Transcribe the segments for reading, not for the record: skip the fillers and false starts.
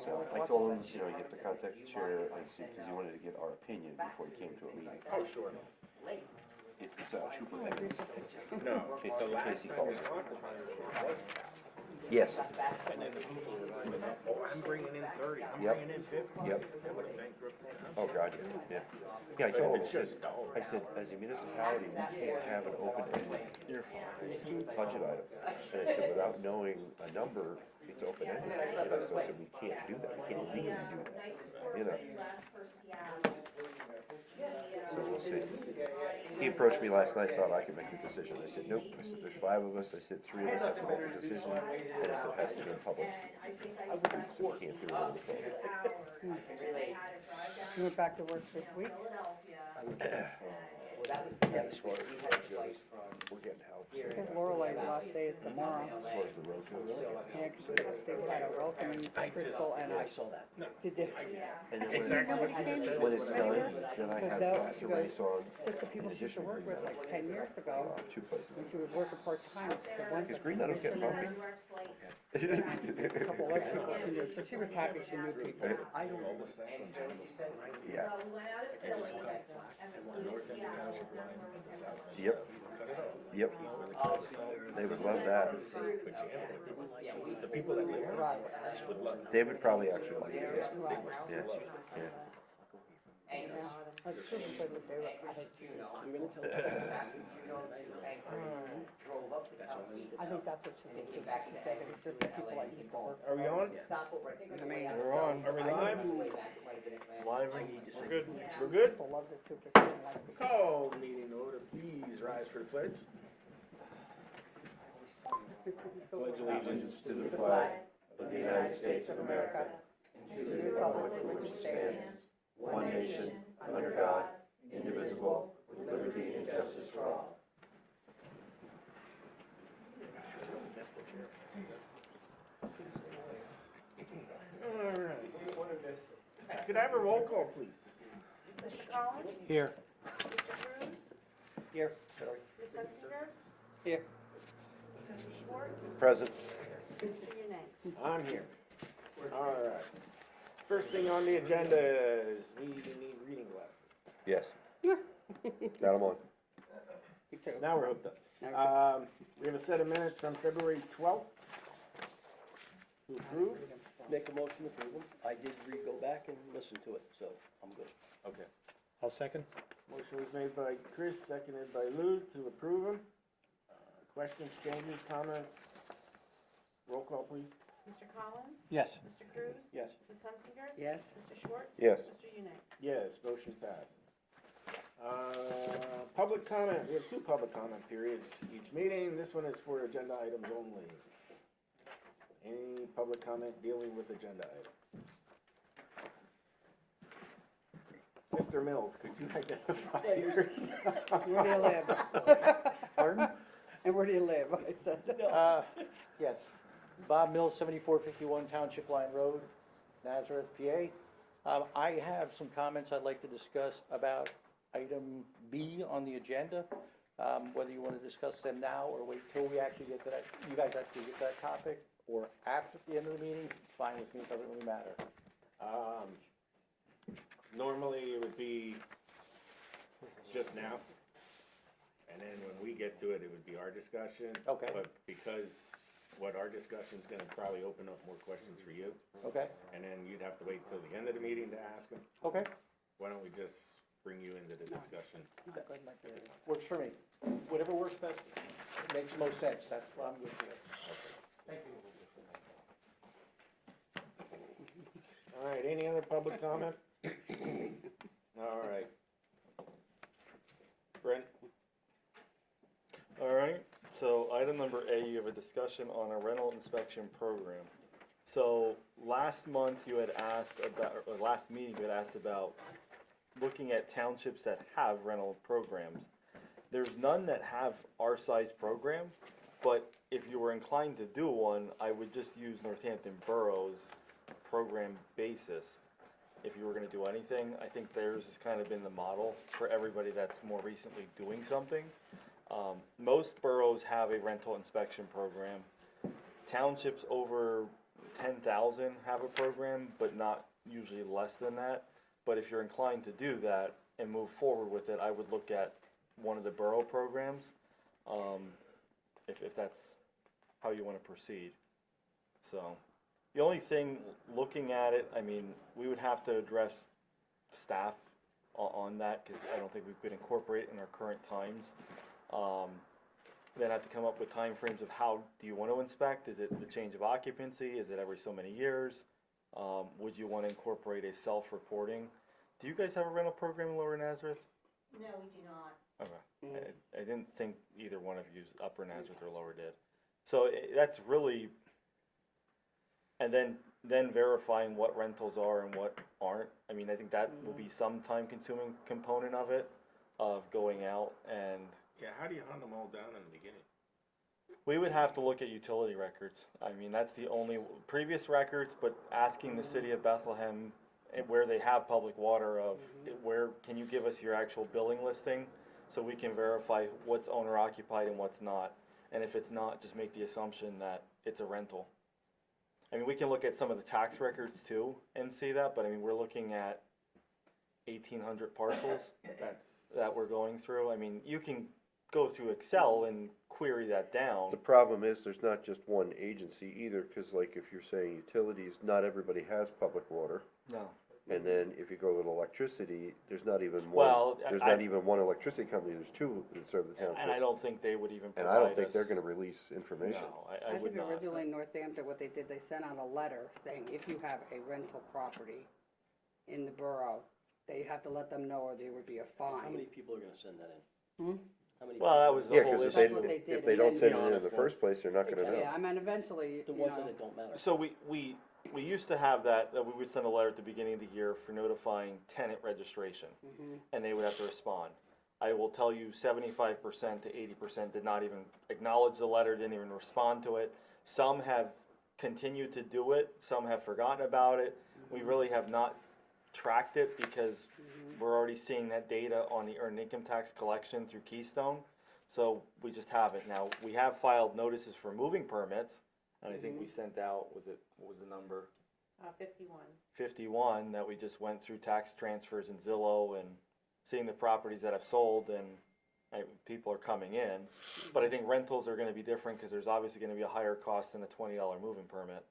So I told him, you know, you have to contact the chair and see, because he wanted to get our opinion before he came to a meeting. Oh, sure. It's Trooper Evans. No, Casey, the last Casey time calls we it. talked about it was passed. Yes, And then the people were lining up, oh, I'm bringing in 30, I'm Yep. bringing in 50. Yep. That would have bankrupted the oh, company. God, yeah. Yeah, I But told if him, it's just dollars. I said, as a municipality, we can't have an open-ended budget item. And I said, without knowing a number, it's open-ended. You know, so I said, we can't do that, we can't legally do that, you know. So we'll see. He approached me last night, thought I could make the decision. I said, nope. I said, there's 5 of us. I said, 3 of us have to make the decision. And I said, it has to be in public. So you can't do it over the phone. You went back to work this week? Yeah, as far as the road goes, we're getting help. So Because Lorelei's last day is tomorrow. as far as the road goes. Yeah, 'cause they've had a welcoming Crystal and I saw that. Did you? And then Exactly what you just said. when it's done, then I have got to race on Just the people she used to work with like 10 years ago, 2 places. when she was working part-time. The one Because Green Meadows getting bumpy. a couple other people she knew, so she was happy she knew people. I don't know the second general. Yeah. I just cut the north end of the township line and the south end. Yep. Cut it off. Yep. Really cut it off. They would love that. But yeah, the people that live there would love it. They would probably actually like it. Right. Yeah. Yeah. Yeah, that's true, because they were, I think, I think that's what she did, she said it was just the people like you to work. Are we on? I mean, We're on. Are we live? Live. We're good. We're good? people loved it too, because they didn't like it. Call meeting to order. Please rise for the pledge. Pledge allegiance To the flag of the United States of America, To the republic for which it stands, one nation, under God, indivisible, with liberty and justice for all. All right. Could I have a roll call, please? Mr. Collins? Here. Mr. Cruz? Here. Ms. Hunsinger? Here. Mr. Schwartz? Present. Mr. Unank? I'm here. All right. First thing on the agenda is we need reading glasses. Yes. Got them on. Now we're hooked up. We have a set of minutes from February 12th. To approve? Make a motion to approve them. I did go back and listen to it, so I'm good. Okay. I'll second. Motion was made by Chris, seconded by Lou to approve them. Questions, changes, comments? Roll call, please. Mr. Collins? Yes. Mr. Cruz? Yes. Ms. Hunsinger? Yes. Mr. Schwartz? Yes. Mr. Unank? Yes, motion passed. Public comment, we have 2 public comment periods each meeting. This one is for agenda items only. Any public comment dealing with agenda items? Mr. Mills, could you identify yourself? Where do you live? Pardon? And where do you live? I said. Yes. Bob Mills, 7451 Township Line Road, Nazareth, PA. I have some comments I'd like to discuss about item B on the agenda. Whether you want to discuss them now or wait till we actually get to that, you guys actually get to that topic, or after the end of the meeting, it's fine with me, it doesn't really matter. Normally it would be just now, and then when we get to it, it would be our discussion. Okay. But because what our discussion's gonna probably open up more questions for you, Okay, and then you'd have to wait till the end of the meeting to ask them, okay, why don't we just bring you into the discussion? works for me. Whatever works best, makes most sense, that's what I'm good for. Thank you. All right, any other public comment? All right. Brent? All right, so item number A, you have a discussion on a rental inspection program. So last month you had asked about, or last meeting you had asked about looking at townships that have rental programs. There's none that have our size program, but if you were inclined to do one, I would just use Northampton Borough's program basis. If you were gonna do anything, I think theirs has kind of been the model for everybody that's more recently doing something. Most boroughs have a rental inspection program. Townships over 10,000 have a program, but not usually less than that. But if you're inclined to do that and move forward with it, I would look at one of the borough programs, if that's how you wanna proceed. So, the only thing, looking at it, I mean, we would have to address staff on that, cause I don't think we could incorporate it in our current times. Then have to come up with timeframes of how do you wanna inspect, is it the change of occupancy, is it every so many years? Would you wanna incorporate a self-reporting? Do you guys have a rental program in Lower Nazareth? No, we do not. Okay, I didn't think either one of you, Upper Nazareth or Lower, did. So that's really, and then verifying what rentals are and what aren't. I mean, I think that will be some time consuming component of it, of going out and Yeah, how do you hunt them all down in the beginning? we would have to look at utility records. I mean, that's the only, previous records, but asking the city of Bethlehem where they have public water of, where, can you give us your actual billing listing? So we can verify what's owner occupied and what's not. And if it's not, just make the assumption that it's a rental. I mean, we can look at some of the tax records too and see that, but I mean, we're looking at 1,800 parcels that we're going through. I mean, you can go through Excel and query that down. The problem is, there's not just one agency either, cause like if you're saying utilities, not everybody has public water. No. And then if you go with electricity, there's not even Well, one, there's I- not even one electricity company, there's two that serve the township. And I don't think they would even And provide I don't think us- they're gonna release information. No, I I would think not. originally in Northampton, what they did, they sent out a letter saying if you have a rental property in the borough, they have to let them know or there would be a How fine. many people are gonna send that in? Hmm? How many? Well, that people- was the Yeah, whole cause issue. That's what they if did, they and don't then, send you it know, in in the first place, they're not gonna know. Yeah, I mean, eventually, The you ones know, that it don't matter. So we used to have that we would send a letter at the beginning of the year for notifying tenant registration, and they would have to respond. I will tell you 75% to 80% did not even acknowledge the letter, didn't even respond to it. Some have continued to do it, some have forgotten about it. We really have not tracked it because we're already seeing that data on the earned income tax collection through Keystone. So we just haven't. Now, we have filed notices for moving permits, and I think we sent out, what was the number? 51. 51, that we just went through tax transfers and Zillow and seeing the properties that have sold and people are coming in. But I think rentals are gonna be different, cause there's obviously gonna be a higher cost than a $20 moving permit.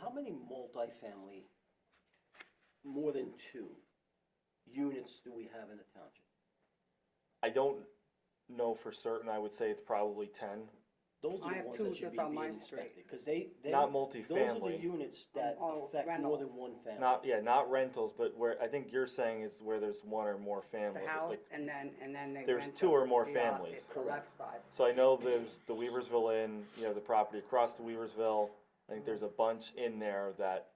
How many multifamily, more than 2 units do we have in the township? I don't know for certain, I would say it's probably 10, Those I are have the ones two that should just be on my being street. inspected, cause they, not those are the multifamily. units that Oh, affect more rentals. than one family. Not rentals, but where, I think you're saying is where there's one or more families. the house, like- and then they There's rent 2 or more the, families. the left side. So I know there's the Weaversville Inn, you know, the property across the Weaversville. I think there's a bunch in there that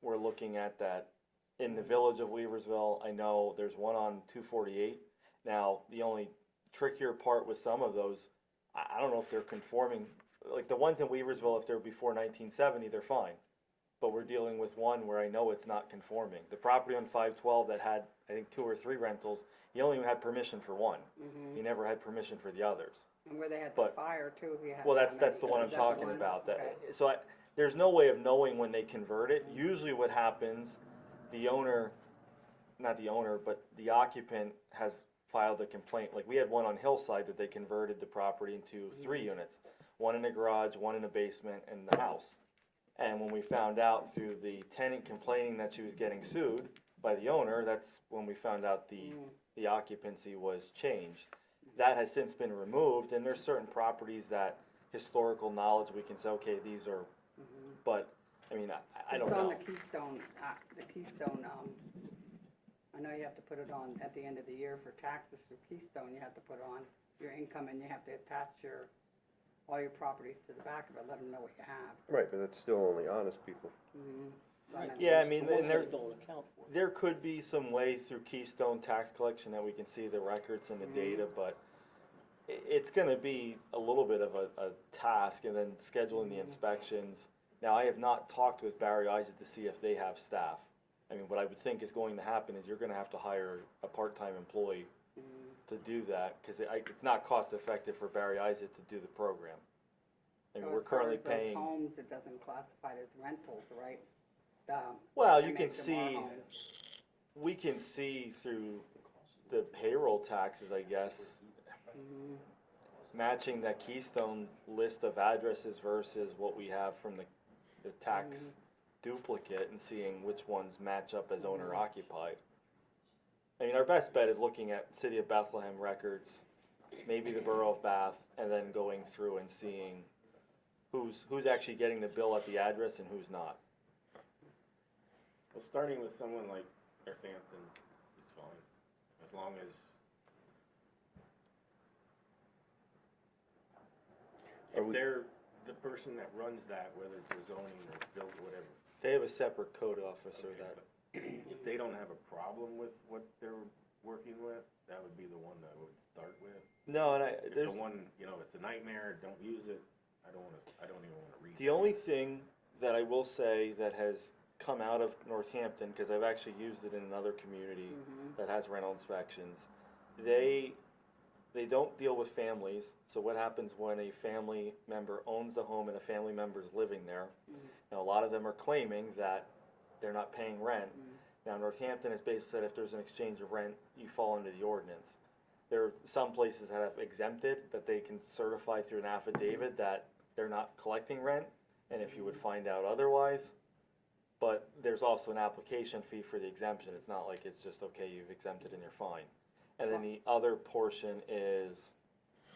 we're looking at that in the village of Weaversville. I know there's one on 248. Now, the only trickier part with some of those, I don't know if they're conforming, like the ones in Weaversville, if they're before 1970, they're fine. But we're dealing with one where I know it's not conforming. The property on 512 that had, I think, 2 or 3 rentals, he only had permission for one. He never had permission for the others. And where they had the But- fire too, he had. Well, that that's many. the one I'm Is that talking one? about, that, Okay. so there's no way of knowing when they convert it. Usually what happens, the owner, not the owner, but the occupant has filed a complaint. Like, we had one on Hillside that they converted the property into 3 units. One in a garage, one in a basement, and the house. And when we found out through the tenant complaining that she was getting sued by the owner, that's when we found out the occupancy was changed. That has since been removed, and there's certain properties that historical knowledge, we can say, okay, these are, but, I mean, I don't It's know. on the Keystone, I know you have to put it on at the end of the year for taxes through Keystone, you have to put on your income and you have to attach all your properties to the back of it, let them know what you have. Right, but that's still only honest people. Right, Yeah, I the mean, ones and that there- it don't account for. There could be some way through Keystone tax collection that we can see the records and the data, but it's gonna be a little bit of a task, and then scheduling the inspections. Now, I have not talked with Barry Isaac to see if they have staff. I mean, what I would think is going to happen is you're gonna have to hire a part-time employee to do that, cause it's not cost effective for Barry Isaac to do the program. I mean, So we're as far currently as those paying, homes, it doesn't classify as rentals, right? well, They you can make them our see, homes. we can see through the payroll taxes, I guess, Mhm. matching that Keystone list of addresses versus what we have from the tax Mhm. duplicate and seeing which ones match up as owner occupied. I mean, our best bet is looking at City of Bethlehem records, maybe the Borough of Bath, and then going through and seeing who's actually getting the bill at the address and who's not. Well, starting with someone like Northampton is fine, as long as Are if we- they're the person that runs that, whether it's a zoning or build, whatever, They have a separate code officer okay, that, but if they don't have a problem with what they're working with, that would be the one that I would start with. no, and If the there's, one, it's a nightmare, don't use it, I don't even wanna read it. the only thing that I will say that has come out of Northampton, cause I've actually used it in another community Mhm. that has rental inspections, they don't deal with families, so what happens when a family member owns the home and a family member's living there? Now, a lot of them are claiming that they're not paying rent. Now, Northampton has basically said if there's an exchange of rent, you fall under the ordinance. There are some places that have exempted, that they can certify through an affidavit that they're not collecting rent, and if you would find out otherwise, but there's also an application fee for the exemption, it's not like it's just, okay, you've exempted and you're fine. And then the other portion is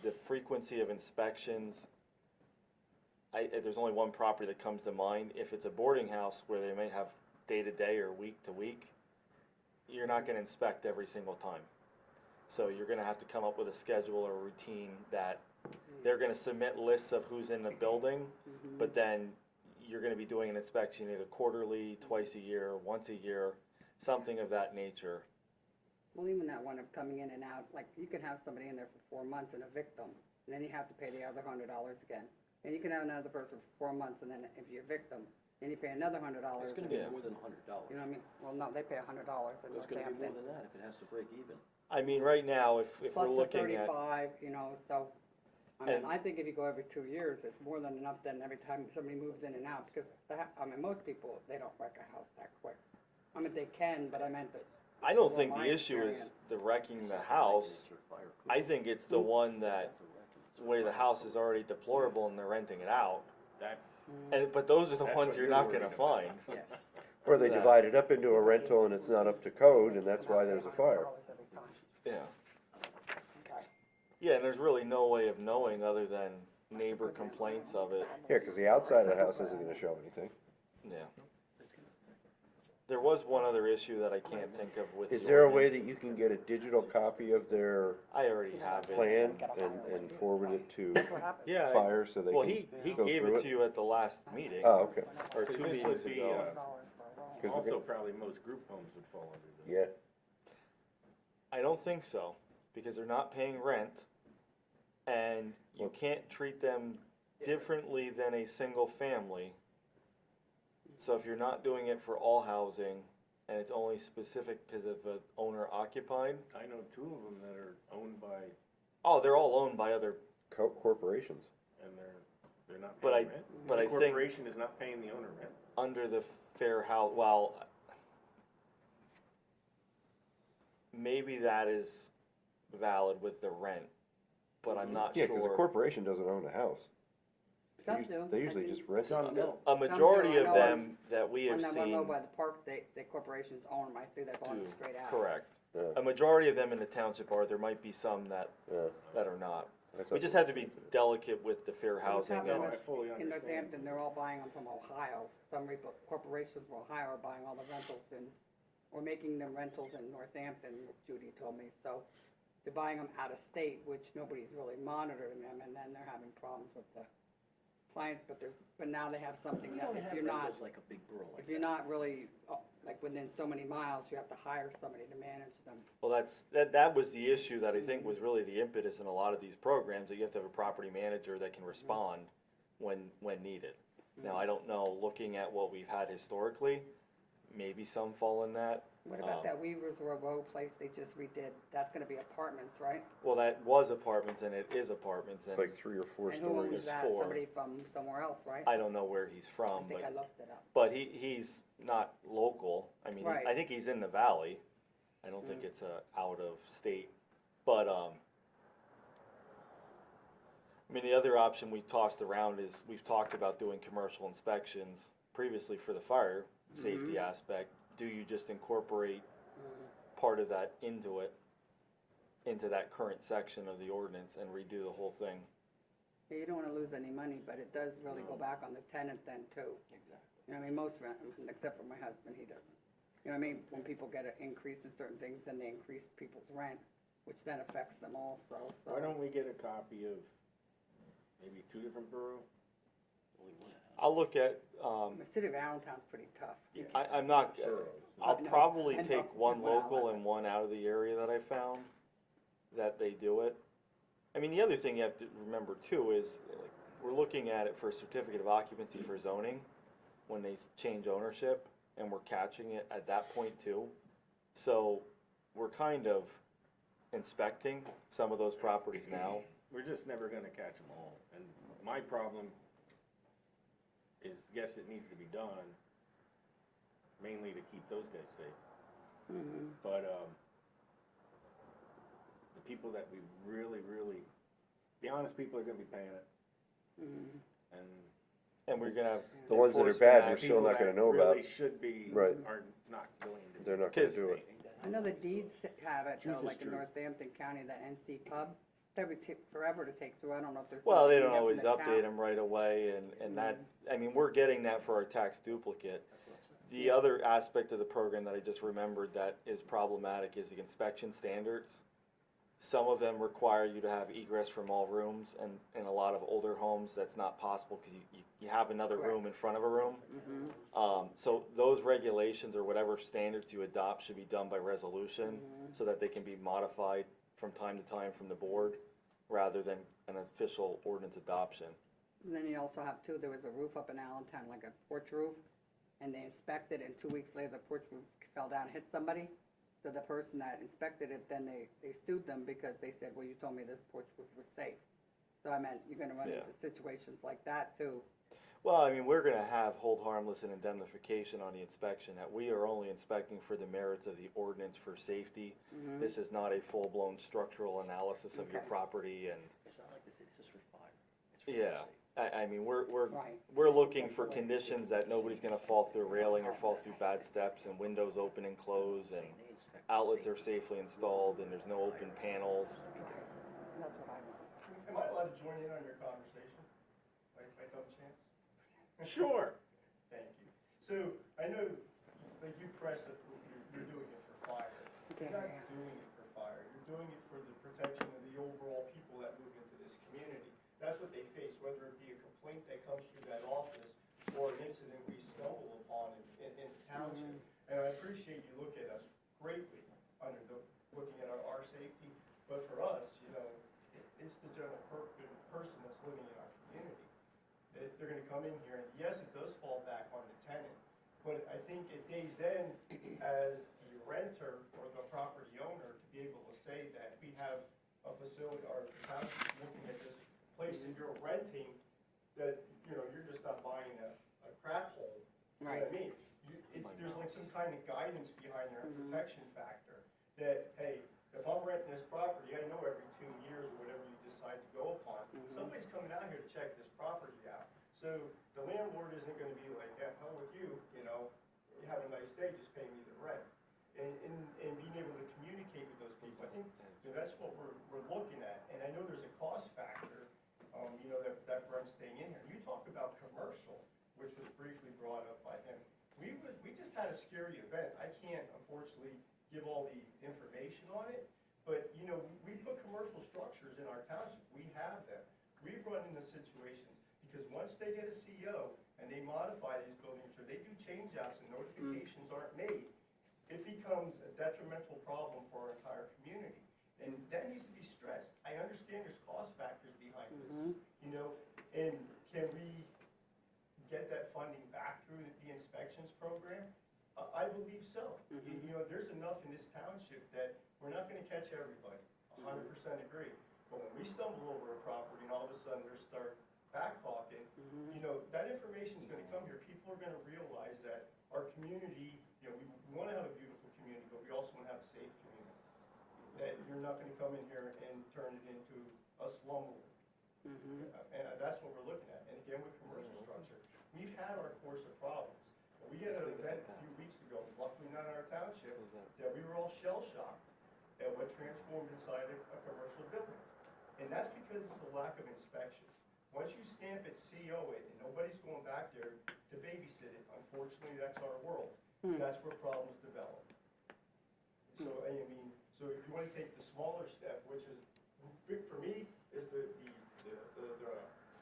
the frequency of inspections. There's only one property that comes to mind, if it's a boarding house where they may have day to day or week to week, you're not gonna inspect every single time. So you're gonna have to come up with a schedule or routine that they're gonna submit lists of who's in the building, but then you're gonna be doing an inspection either quarterly, twice a year, once a year, something of that nature. Well, even that one of coming in and out, like, you can have somebody in there for 4 months and evict them, and then you have to pay the other $100 again. And you can have another person for 4 months, and then if you evict them, then you pay another $100. It's gonna be more than $100. You know what I mean? Well, no, they pay $100 in It's gonna be more Northampton. than that if it has to break even. I mean, right now, if we're Plus the looking at, 35, so, I mean, And- I think if you go every 2 years, it's more than enough then every time somebody moves in and out, because, most people, they don't wreck a house that quick. I mean, they can, but I meant that, I don't Well, think my the issue is experience. the wrecking the house. I think it's the one that, where the house is already deplorable and they're renting it out. That's, But those are the That's ones what you're you're not worried gonna about. find. yes. Or they Yeah. divide it up into a rental and it's not up to code, and that's why there's a fire. Yeah. Okay. Yeah, and there's really no way of knowing other than neighbor complaints of it. Yeah, 'cause the outside of the house isn't gonna show anything. Yeah. There was one other issue that I can't think of with the Is there a way ordinance. that you can get a digital copy of their I already have it. plan and forward it to Yeah, fire so they well, can he go gave through it to you at the last meeting, Oh, okay. or Because 2 this meetings would be, ago. 'Cause we're also gonna- probably most group homes would fall under this. Yeah, I don't think so, because they're not paying rent, and you can't treat them differently than a single family. So if you're not doing it for all housing, and it's only specific because of the owner occupied, I know 2 of them that are owned by, oh, they're all owned by other, corporations. and they're not But paying I- rent. but I The think- corporation is not paying the owner rent. under the fair house, well, maybe that is valid with the rent, but I'm not Yeah, 'cause the sure. corporation doesn't own the house. Some do. They I usually think just rent Some it. do. A majority I of know them that we have On that one road seen by the park, the corporations own them, I see that going do, straight out. correct. Yeah, A majority of them in the township are, there might be some that yeah. are not. I We thought just they- have to be delicate with the fair housing happening No, and, I fully In understand. Northampton, they're all buying them from Ohio. Some corporations from Ohio are buying all the rentals or making them rentals in Northampton, Judy told me. So they're buying them out of state, which nobody's really monitoring them, and then they're having problems with the clients, but now they have something We that don't if have you're not, rentals like a big borough like if you're that. not really, like within so many miles, you have to hire somebody to manage them. well, that was the issue that I think was really the impetus in a lot of these programs, that you have to have a property manager that can respond when needed. Now, I don't know, looking at what we've had historically, maybe some fall in that. What about that Weaver's Row place they just redid? That's gonna be apartments, right? Well, that was apartments and it is apartments, It's and like 3 or 4 And who stories. owns that? four. Somebody from somewhere else, right? I don't know where he's I from, think I but, looked it up. but he's not local. I mean, Right. I think he's in the valley. I don't think it's out of state, but, I mean, the other option we tossed around is, we've talked about doing commercial inspections previously for the fire safety aspect. Do you just incorporate part of that into it, into that current section of the ordinance and redo the whole thing? Yeah, you don't wanna lose any money, but it does really go back on the tenant then too. Exactly. You know, I mean, most rent, except for my husband, he doesn't. You know what I mean? When people get an increase in certain things, then they increase people's rent, which then affects them also, so. Why don't we get a copy of maybe 2 different borough? Only one. I'll look at, The city of Allentown's pretty tough. I'm not, I'll I know, probably I know. take one Well, local and one out of the area that I found, that they do it. I mean, the other thing you have to remember too is, like, we're looking at it for a certificate of occupancy for zoning, when they change ownership, and we're catching it at that point too. So, we're kind of inspecting some of those properties now. We're just never gonna catch them all, and my problem is, yes, it needs to be done, mainly to keep those guys safe. But, the people that we really, the honest people are gonna be paying it, and And we're gonna have. The ones that are enforcement bad, action. you're still not gonna know people about. that really should be, Right. are not going to. They're not gonna Kids do it. I know the deeds have it, though, Jesus like in Christ. Northampton County, that NC pub, that would take forever to take through, I don't know if there's. Well, they something don't always different in update town. them right away, and that, I mean, we're getting that for our tax duplicate. The other aspect of the program that I just remembered that is problematic is the inspection standards. Some of them require you to have egress from all rooms, and in a lot of older homes, that's not possible, because you have another room in front of a room. So those regulations, or whatever standards you adopt, should be done by resolution, so that they can be modified from time to time from the board, rather than an official ordinance adoption. And then you also have too, there was a roof up in Allentown, like a porch roof, and they inspected, and 2 weeks later, the porch roof fell down and hit somebody. So the person that inspected it, then they sued them because they said, well, you told me this porch roof was safe. So I meant, you're gonna run Yeah. into situations like that too. Well, I mean, we're gonna have hold harmless and indemnification on the inspection, that we are only inspecting for the merits of the ordinance for safety. This is not a full-blown structural analysis of your Okay. property, and, It's not like this, it's just for fire. It's for yeah. safety. I mean, we're Right. looking for conditions that nobody's gonna fall through a railing or fall through bad steps, and windows open and close, and They inspect outlets are safety. safely installed, and there's no open panels. That's what I want. Am I allowed to join in on your conversation? By dumb chance? Sure. Thank you. So, I know, like you pressed that you're doing it for fire. You're not doing it for fire, you're doing it for the protection of the overall people that move into this community. That's what they face, whether it be a complaint that comes through that office or an incident we stumble upon in the township. And I appreciate you look at us greatly looking at our safety, but for us, you know, it's the general person that's living in our community. They're gonna come in here, and yes, it does fall back on the tenant, but I think it pays them as the renter or the property owner to be able to say that we have a facility, or the township looking at this place that you're renting, that, you know, you're just not buying a crap hole. You know what I mean? There's like some kind of guidance behind there, a protection factor, that, hey, if I'm renting this property, I know every 2 years or whatever you decide to go upon, somebody's coming out here to check this property out. So the landlord isn't gonna be like, yeah, hell with you, you know, you have a nice day, just pay me the rent. And being able to communicate with those people, I think, you know, that's what we're looking at. And I know there's a cost factor, you know, that Brent's staying in here. You talked about commercial, which was briefly brought up by him. We just had a scary event. I can't unfortunately give all the information on it, but, you know, we put commercial structures in our township. We have them. We've run into situations, because once they get a CO and they modify these buildings, or they do change-outs and notifications aren't made, it becomes a detrimental problem for our entire community. And that needs to be stressed. I understand there's cost factors behind this, you know, and can we get that funding back through the inspections program? I believe so. You know, there's enough in this township that we're not gonna catch everybody, 100% agree. But when we stumble over a property and all of a sudden they start back talking, you know, that information's gonna come here. People are gonna realize that our community, you know, we wanna have a beautiful community, but we also wanna have a safe community. That you're not gonna come in here and turn it into a slumlord. And that's what we're looking at. And again, with commercial structure, we've had our course of problems. We had an event a few weeks ago, luckily not in our township, that we were all shell-shocked at what transformed inside a commercial building. And that's because it's a lack of inspection. Once you stamp it, CO it, and nobody's going back there to babysit it, unfortunately, that's our world. That's where problems develop. So, I mean, so if you wanna take the smaller step, which is, big for me, is the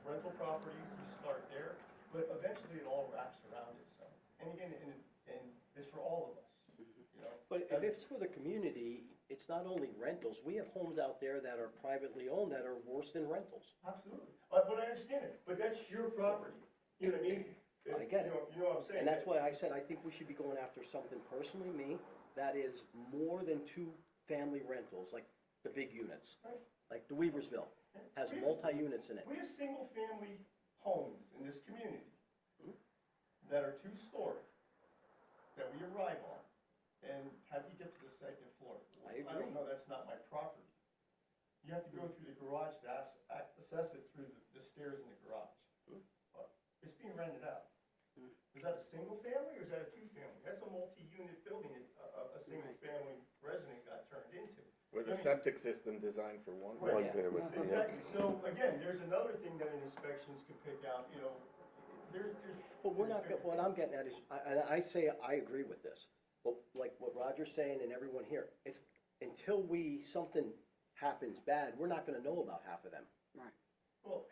rental properties, you start there, but eventually it all wraps around itself. And again, and it's for all of us, you know? But if it's for the community, it's not only rentals, we have homes out there that are privately owned that are worse than rentals. Absolutely. But I understand it, but that's your property, you know what I mean? I get it. You know what I'm saying? And that's why I said, I think we should be going after something personally, me, that is more than 2 family rentals, like the big units. Right. Like the Weaversville has multi-units in it. We have single-family homes in this community that are 2-story, that we arrive on, and have you get to the 2nd floor. I I don't agree. know, that's not my property. You have to go through the garage to assess it through the stairs in the garage. But it's being rented out. Is that a single family or is that a 2-family? That's a multi-unit building a single-family resident got turned into. With a septic system designed for one. Right. family, yeah. Exactly. So again, there's another thing that an inspections can pick out, you know, there's. But we're not, what I'm getting at is, I say I agree with this, but like what Roger's saying and everyone here, it's, until something happens bad, we're not gonna know about half of them. Well,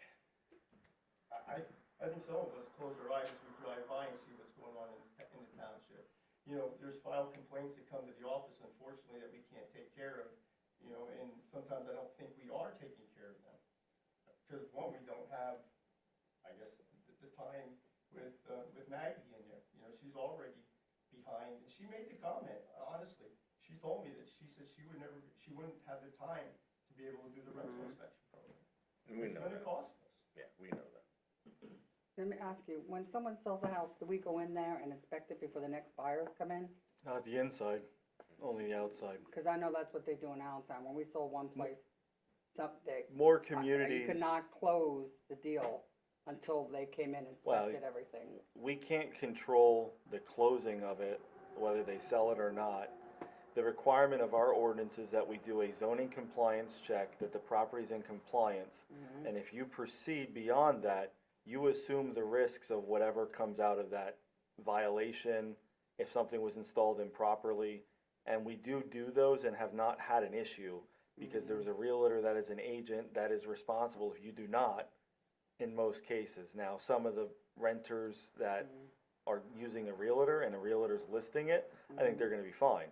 I think some of us close our eyes as we drive by and see what's going on in the township. You know, there's filed complaints that come to the office, unfortunately, that we can't take care of, you know, and sometimes I don't think we are taking care of them. Because one, we don't have, I guess, the time with Maggie in there, you know, she's already behind, and she made the comment, honestly, she told me that, she said she wouldn't have the time to be able to do the rental inspection program. And we It's know gonna that. cost us. Yeah, we know that. Let me ask you, when someone sells a house, do we go in there and inspect it before the next buyers come in? Not the inside, only the outside. Because I know that's what they do in Allentown. When we sold one place, More you communities, could not close the deal until they came in and Well, inspected everything. we can't control the closing of it, whether they sell it or not. The requirement of our ordinance is that we do a zoning compliance check, that the property's in compliance. And if you proceed beyond that, you assume the risks of whatever comes out of that violation, if something was installed improperly. And we do those and have not had an issue, because there's a realtor that is an agent that is responsible if you do not, in most cases. Now, some of the renters that are using a realtor and a realtor's listing it, I think they're gonna be fine.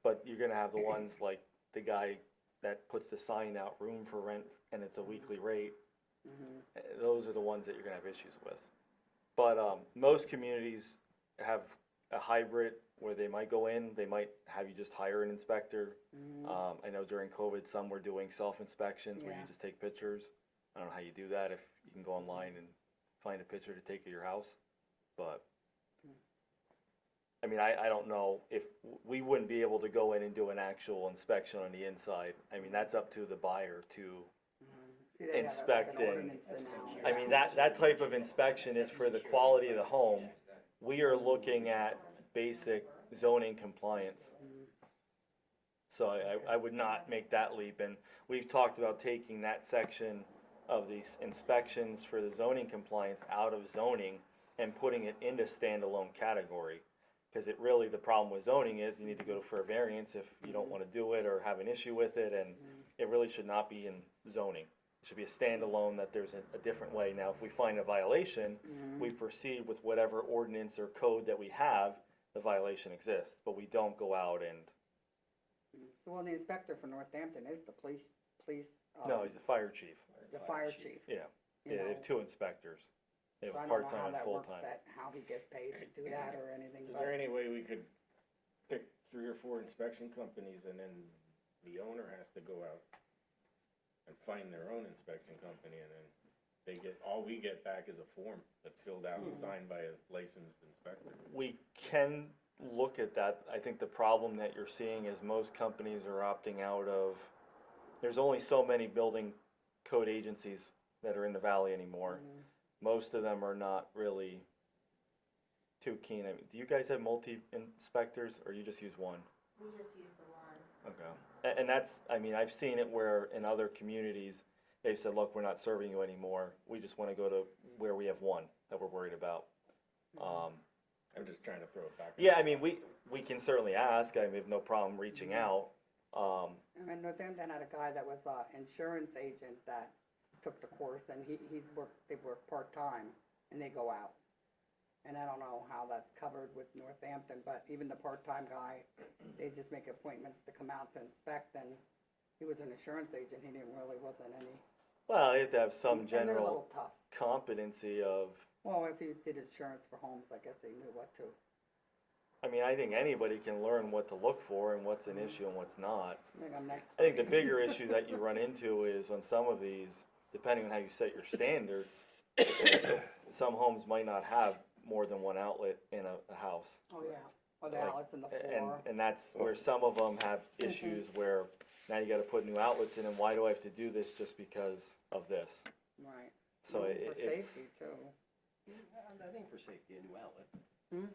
But you're gonna have the ones like the guy that puts the sign out, room for rent, and it's a weekly rate. Those are the ones that you're gonna have issues with. But most communities have a hybrid where they might go in, they might have you just hire an inspector. I know during COVID, some were doing self-inspections where you Yeah. just take pictures. I don't know how you do that, if you can go online and find a picture to take of your house, but I mean, I don't know if, we wouldn't be able to go in and do an actual inspection on the inside. I mean, that's up to the buyer to, See, they have like an inspecting. ordinance now. I mean, that type of inspection is for the quality of the home. We are looking at basic zoning compliance. So I would not make that leap, and we've talked about taking that section of these inspections for the zoning compliance out of zoning and putting it into standalone category. Cause it really, the problem with zoning is you need to go for a variance if you don't wanna do it or have an issue with it, and it really should not be in zoning. It should be a standalone, that there's a different way. Now, if we find a violation, we proceed with whatever ordinance or code that we have, the violation exists, but we don't go out and, Well, the inspector for Northampton is the police, no, he's the fire chief. the fire chief. Yeah, you yeah, they know. have 2 inspectors. They have So I a don't know how part-time and that works, full-time. how he gets paid to do that or anything. Is but- there any way we could pick 3 or 4 inspection companies, and then the owner has to go out and find their own inspection company, and then all we get back is a form that's filled out and signed by a licensed inspector. We can look at that. I think the problem that you're seeing is most companies are opting out of, there's only so many building code agencies that are in the valley anymore. Most of them are not really too keen. I mean, do you guys have multi-inspectors, or you just use one? We just use the one. Okay. And that's, I mean, I've seen it where in other communities, they've said, look, we're not serving you anymore. We just want to go to where we have one that we're worried about. I'm just trying to throw it back. Yeah, I mean, we can certainly ask. I have no problem reaching out. I mean, Northampton had a guy that was an insurance agent that took the course, and they work part-time, and they go out. And I don't know how that's covered with Northampton, but even the part-time guy, they just make appointments to come out to inspect, and he was an insurance agent, he wasn't any. Well, you have to have some And they're a general little tough. competency of, Well, if he did insurance for homes, I guess they knew what to. I mean, I think anybody can learn what to look for and what's an issue and what's not. I think I'm next. I think the bigger issue that you run into is on some of these, depending on how you set your standards, some homes might not have more than one outlet in a house. Oh, yeah, or the Like, outlets in the floor. And that's where some of them have issues where now you gotta put new outlets in, and why do I have to do this just because of this? Right. So For it's, safety too. I think for safety, a new outlet. Hmm?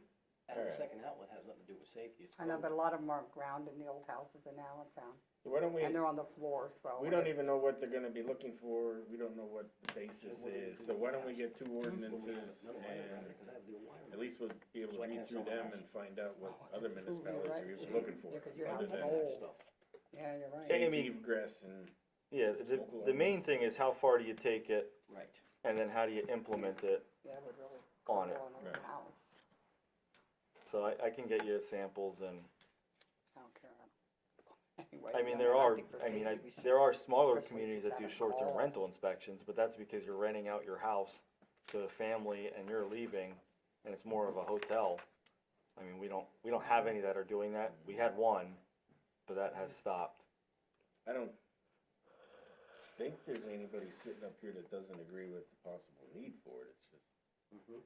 Adding a Alright. second outlet has nothing to do with safety, it's I know, code. but a lot of them are ground in the old houses in Allentown, Why don't we, and they're on the floor, so. we don't even know what they're gonna be looking for, we don't know what the basis is, so why don't we get 2 ordinances, None of mine are and because I have the wiring. at least we'll be able So to I read can't through sell my them house. and find out what other You're municipalities right. are even looking for, Yeah, 'cause your other house is than old. Stuff. Yeah, you're right. I mean- safe egress and. yeah, the main thing is how far do you take it, Right. and then how do you implement it Yeah, it would really. on go it. on a Right. house. So I can get you samples, and, I don't care. Anyway, I mean, I there are, think for I mean, safety, we should- there are smaller especially communities if that do it's short-term calls. rental inspections, but that's because you're renting out your house to a family and you're leaving, and it's more of a hotel. I mean, we don't have any that are doing that. We had one, but that has stopped. I don't think there's anybody sitting up here that doesn't agree with the possible need for it, it's just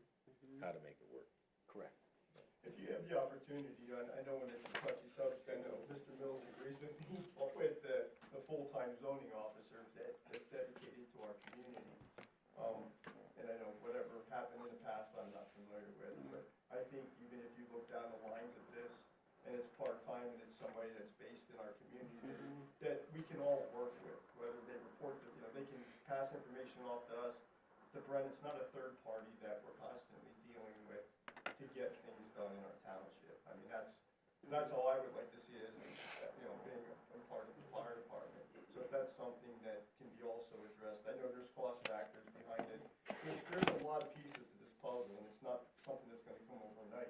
how to make it work. Correct. If you have the opportunity, I know when it's a touchy subject, I know Mr. Mills agrees with me, with the full-time zoning officer that's dedicated to our community. And I know whatever happened in the past, I'm not familiar with, but I think even if you look down the lines of this, and it's part-time, and it's somebody that's based in our community, that we can all work with, whether they report, they can pass information off to us, to Brent, it's not a third party that we're constantly dealing with to get things done in our township. I mean, that's how I would like to see it, as, being a part of the fire department. So if that's something that can be also addressed, I know there's cost factors behind it. There's a lot of pieces to this puzzle, and it's not something that's gonna come overnight.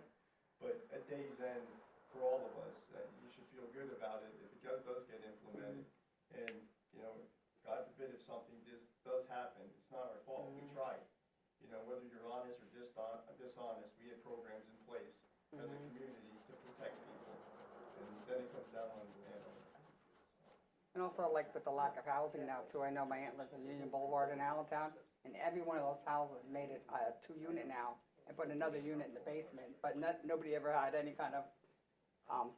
But at day's end, for all of us, you should feel good about it if it does get implemented. And, God forbid if something does happen, it's not our fault, we tried. Whether you're honest or dishonest, we had programs in place as a community to protect people. And then it comes down on the landowner. And also like with the lack of housing now too, I know my aunt lives in Union Boulevard in Allentown, and every one of those houses made it a 2-unit now, and put another unit in the basement, but nobody ever had any kind of,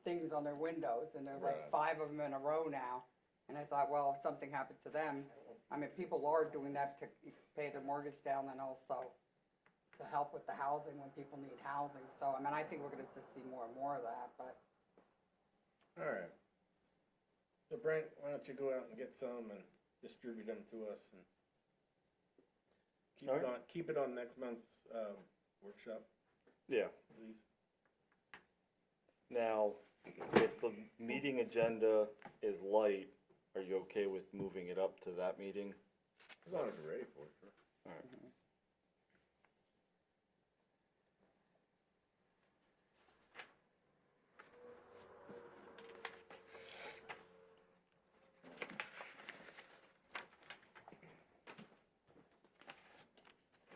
things on their windows, and there's like 5 of them in a row now. And I thought, well, if something happened to them, I mean, people are doing that to pay their mortgage down and also to help with the housing when people need housing. So, I mean, I think we're gonna just see more and more of that, but. All right. So Brent, why don't you go out and get some and distribute them to us and All right. keep it on next month's, workshop, Yeah. please. Now, if the meeting agenda is light, are you okay with moving it up to that meeting? As long as you're ready for it, sure. All right.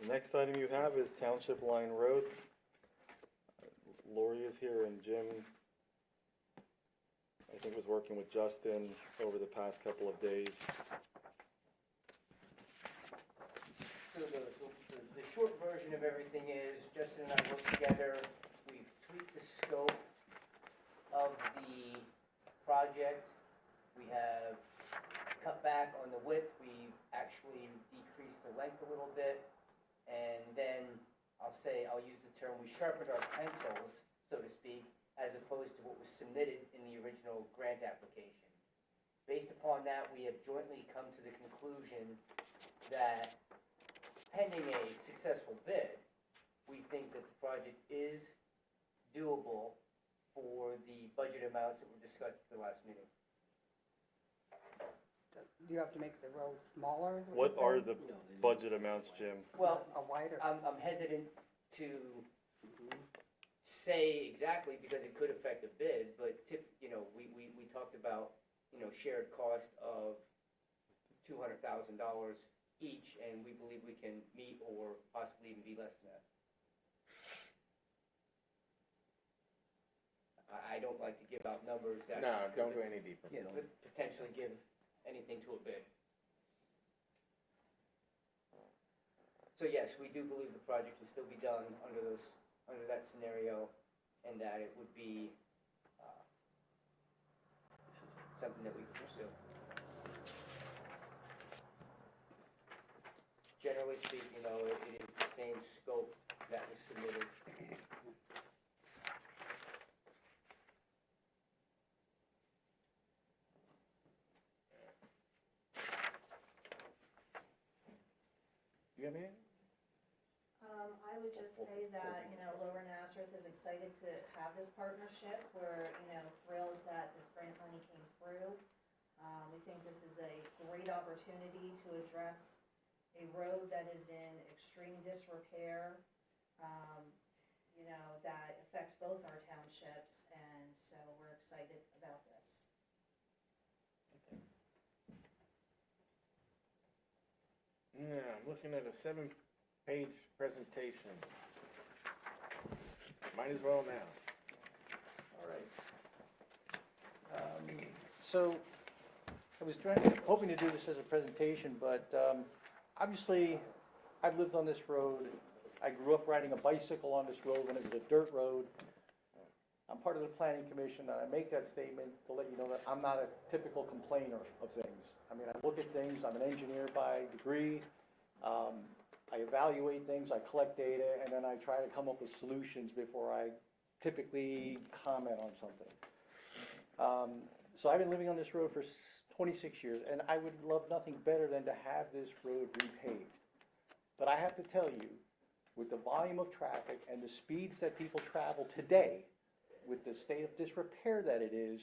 The next item you have is Township Line Road. Lori is here and Jim think was working with Justin over the past couple of days. So the short version of everything is, Justin and I worked together, we've tweaked the scope of the project. We have cut back on the width, we've actually decreased the length a little bit. And then, I'll use the term, we sharpened our pencils, so to speak, as opposed to what was submitted in the original grant application. Based upon that, we have jointly come to the conclusion that pending a successful bid, we think that the project is doable for the budget amounts that were discussed at the last meeting. Do you have to make the road smaller? is What you're are saying? the budget amounts, Jim? Well, A wider? I'm hesitant to say exactly because it could affect the bid, but we talked about, shared cost of $200,000 each, and we believe we can meet or possibly even be less than that. I don't like to give out numbers that. No, don't go any deeper. Could potentially give anything to a bid. So yes, we do believe the project can still be done under that scenario, and that it would be, something that we could pursue. Generally speaking, though, it is the same scope that was submitted. You got me? I would just say that, Lower Nazareth is excited to have this partnership. We're, thrilled that this grant money came through. We think this is a great opportunity to address a road that is in extreme disrepair, that affects both our townships, and so we're excited about this. Yeah, I'm looking at a 7-page presentation. Might as well now. All right. So, I was hoping to do this as a presentation, but obviously, I've lived on this road. I grew up riding a bicycle on this road when it was a dirt road. I'm part of the planning commission, and I make that statement to let you know that I'm not a typical complainer of things. I mean, I look at things, I'm an engineer by degree. I evaluate things, I collect data, and then I try to come up with solutions before I typically comment on something. So I've been living on this road for 26 years, and I would love nothing better than to have this road repaved. But I have to tell you, with the volume of traffic and the speeds that people travel today, with the state of disrepair that it is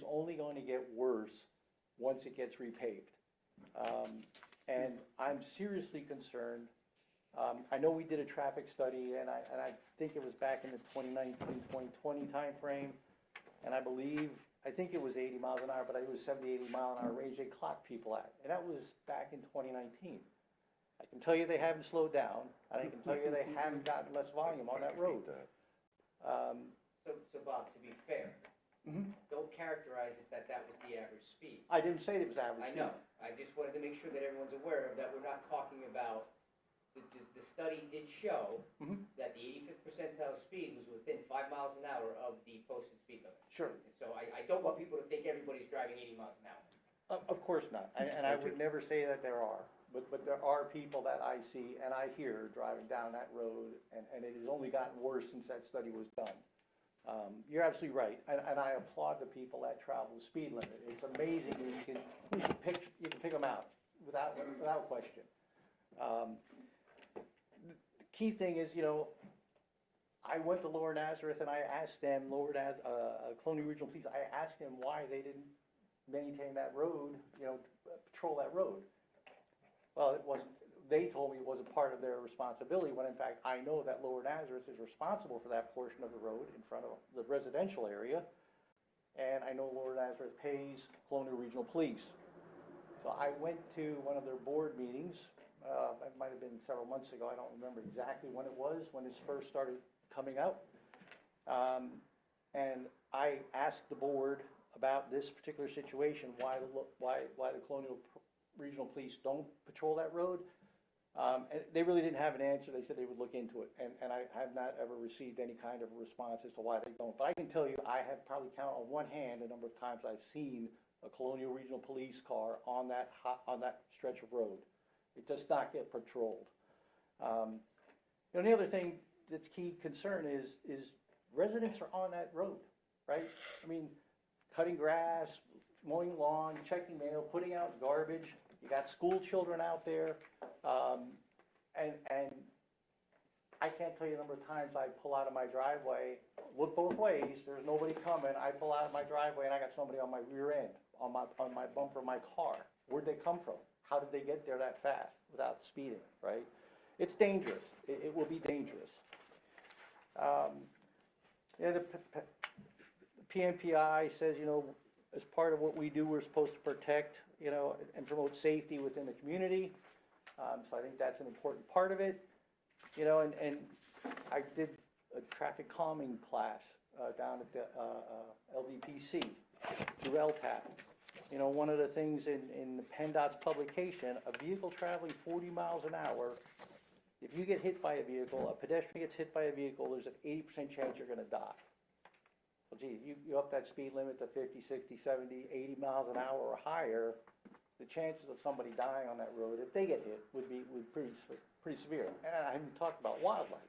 only going to get worse once it gets repaved. And I'm seriously concerned. I know we did a traffic study, and I think it was back in the 2019, 2020 timeframe, and I think it was 80 miles an hour, but it was 70, 80 mile an hour range they clocked people at, and that was back in 2019. I can tell you they haven't slowed down, and I can tell you they haven't gotten less volume on that road. So Bob, to be fair, don't characterize it that was the average speed. I didn't say it was average I speed. know, I just wanted to make sure that everyone's aware of that. We're not talking about, the study did show that the 85th percentile speed was within 5 miles an hour of the posted speed limit. Sure. So I don't want people to think everybody's driving 80 miles an hour. Of course not, and I would never say that there are, but there are people that I see and I hear driving down that road, and it has only gotten worse since that study was done. You're absolutely right, and I applaud the people that travel the speed limit. It's amazing, you can pick them out without question. The key thing is, I went to Lower Nazareth and I asked them, Colonial Regional Police, I asked them why they didn't maintain that road, patrol that road. Well, they told me it wasn't part of their responsibility, when in fact I know that Lower Nazareth is responsible for that portion of the road in front of the residential area, and I know Lower Nazareth pays Colonial Regional Police. So I went to one of their board meetings, it might have been several months ago, I don't remember exactly when it was, when this first started coming out. And I asked the board about this particular situation, why the Colonial Regional Police don't patrol that road. And they really didn't have an answer. They said they would look into it, and I have not ever received any kind of response as to why they don't. But I can tell you, I have probably counted on one hand the number of times I've seen a Colonial Regional Police car on that stretch of road. It does not get patrolled. The other thing that's key concern is residents are on that road, right? I mean, cutting grass, mowing lawn, checking mail, putting out garbage. You got school children out there, and I can't tell you the number of times I pull out of my driveway, look both ways, there's nobody coming, I pull out of my driveway and I got somebody on my rear end, on my bumper of my car. Where'd they come from? How did they get there that fast without speeding, right? It's dangerous. It will be dangerous. The PMPI says, as part of what we do, we're supposed to protect, and promote safety within the community. So I think that's an important part of it. And I did a traffic calming class down at the LDPC through LTAP. One of the things in the PennDOT's publication, a vehicle traveling 40 miles an hour, if you get hit by a vehicle, a pedestrian gets hit by a vehicle, there's an 80% chance you're going to die. Well, gee, you up that speed limit to 50, 60, 70, 80 miles an hour or higher, the chances of somebody dying on that road, if they get hit, would be pretty severe. And I haven't talked about wildlife.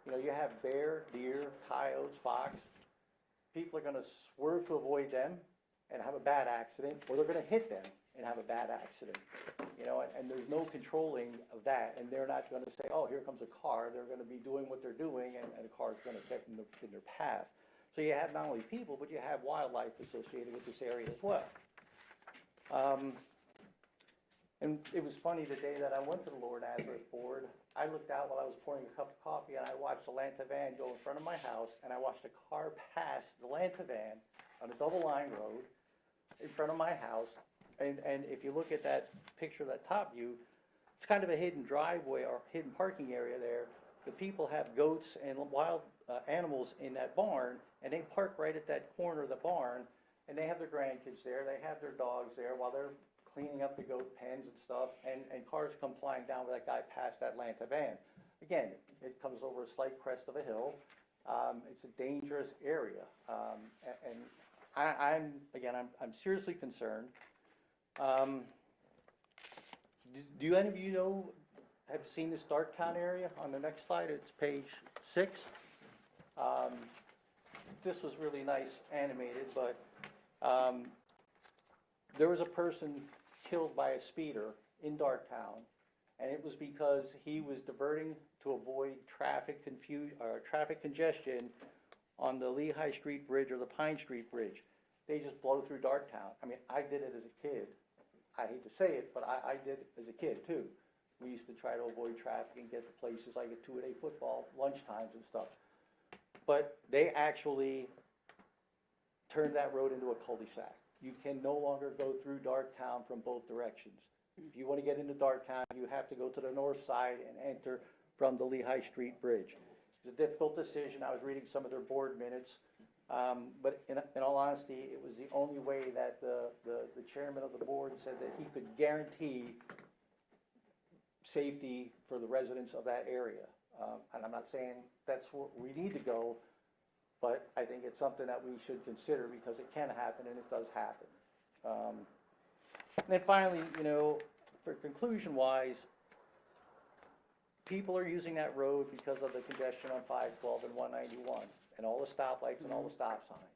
You have bear, deer, coyotes, fox. People are going to swerve to avoid them and have a bad accident, or they're going to hit them and have a bad accident. And there's no controlling of that, and they're not going to say, oh, here comes a car. They're going to be doing what they're doing, and a car is going to get in their path. So you have not only people, but you have wildlife associated with this area as well. And it was funny, the day that I went to the Lower Nazareth Board, I looked out while I was pouring a cup of coffee, and I watched a Lanta van go in front of my house, and I watched a car pass the Lanta van on a double-line road in front of my house. And if you look at that picture, that top view, it's kind of a hidden driveway or hidden parking area there. The people have goats and wild animals in that barn, and they park right at that corner of the barn, and they have their grandkids there, they have their dogs there while they're cleaning up the goat pens and stuff, and cars come flying down with that guy past that Lanta van. Again, it comes over a slight crest of a hill. It's a dangerous area, and I'm seriously concerned. Do any of you have seen this Darktown area on the next slide? It's page 6. This was really nice animated, but there was a person killed by a speeder in Darktown, and it was because he was diverting to avoid traffic congestion on the Lehigh Street Bridge or the Pine Street Bridge. They just blow through Darktown. I mean, I did it as a kid. I hate to say it, but I did it as a kid too. We used to try to avoid traffic and get to places like at 2-a-day football, lunchtimes and stuff. But they actually turned that road into a cul-de-sac. You can no longer go through Darktown from both directions. If you want to get into Darktown, you have to go to the north side and enter from the Lehigh Street Bridge. It's a difficult decision. I was reading some of their board minutes. But in all honesty, it was the only way that the chairman of the board said that he could guarantee safety for the residents of that area. And I'm not saying that's where we need to go, but I think it's something that we should consider because it can happen and it does happen. And then finally, for conclusion-wise, people are using that road because of the congestion on 512 and 191. And all the stoplights and all the stop signs.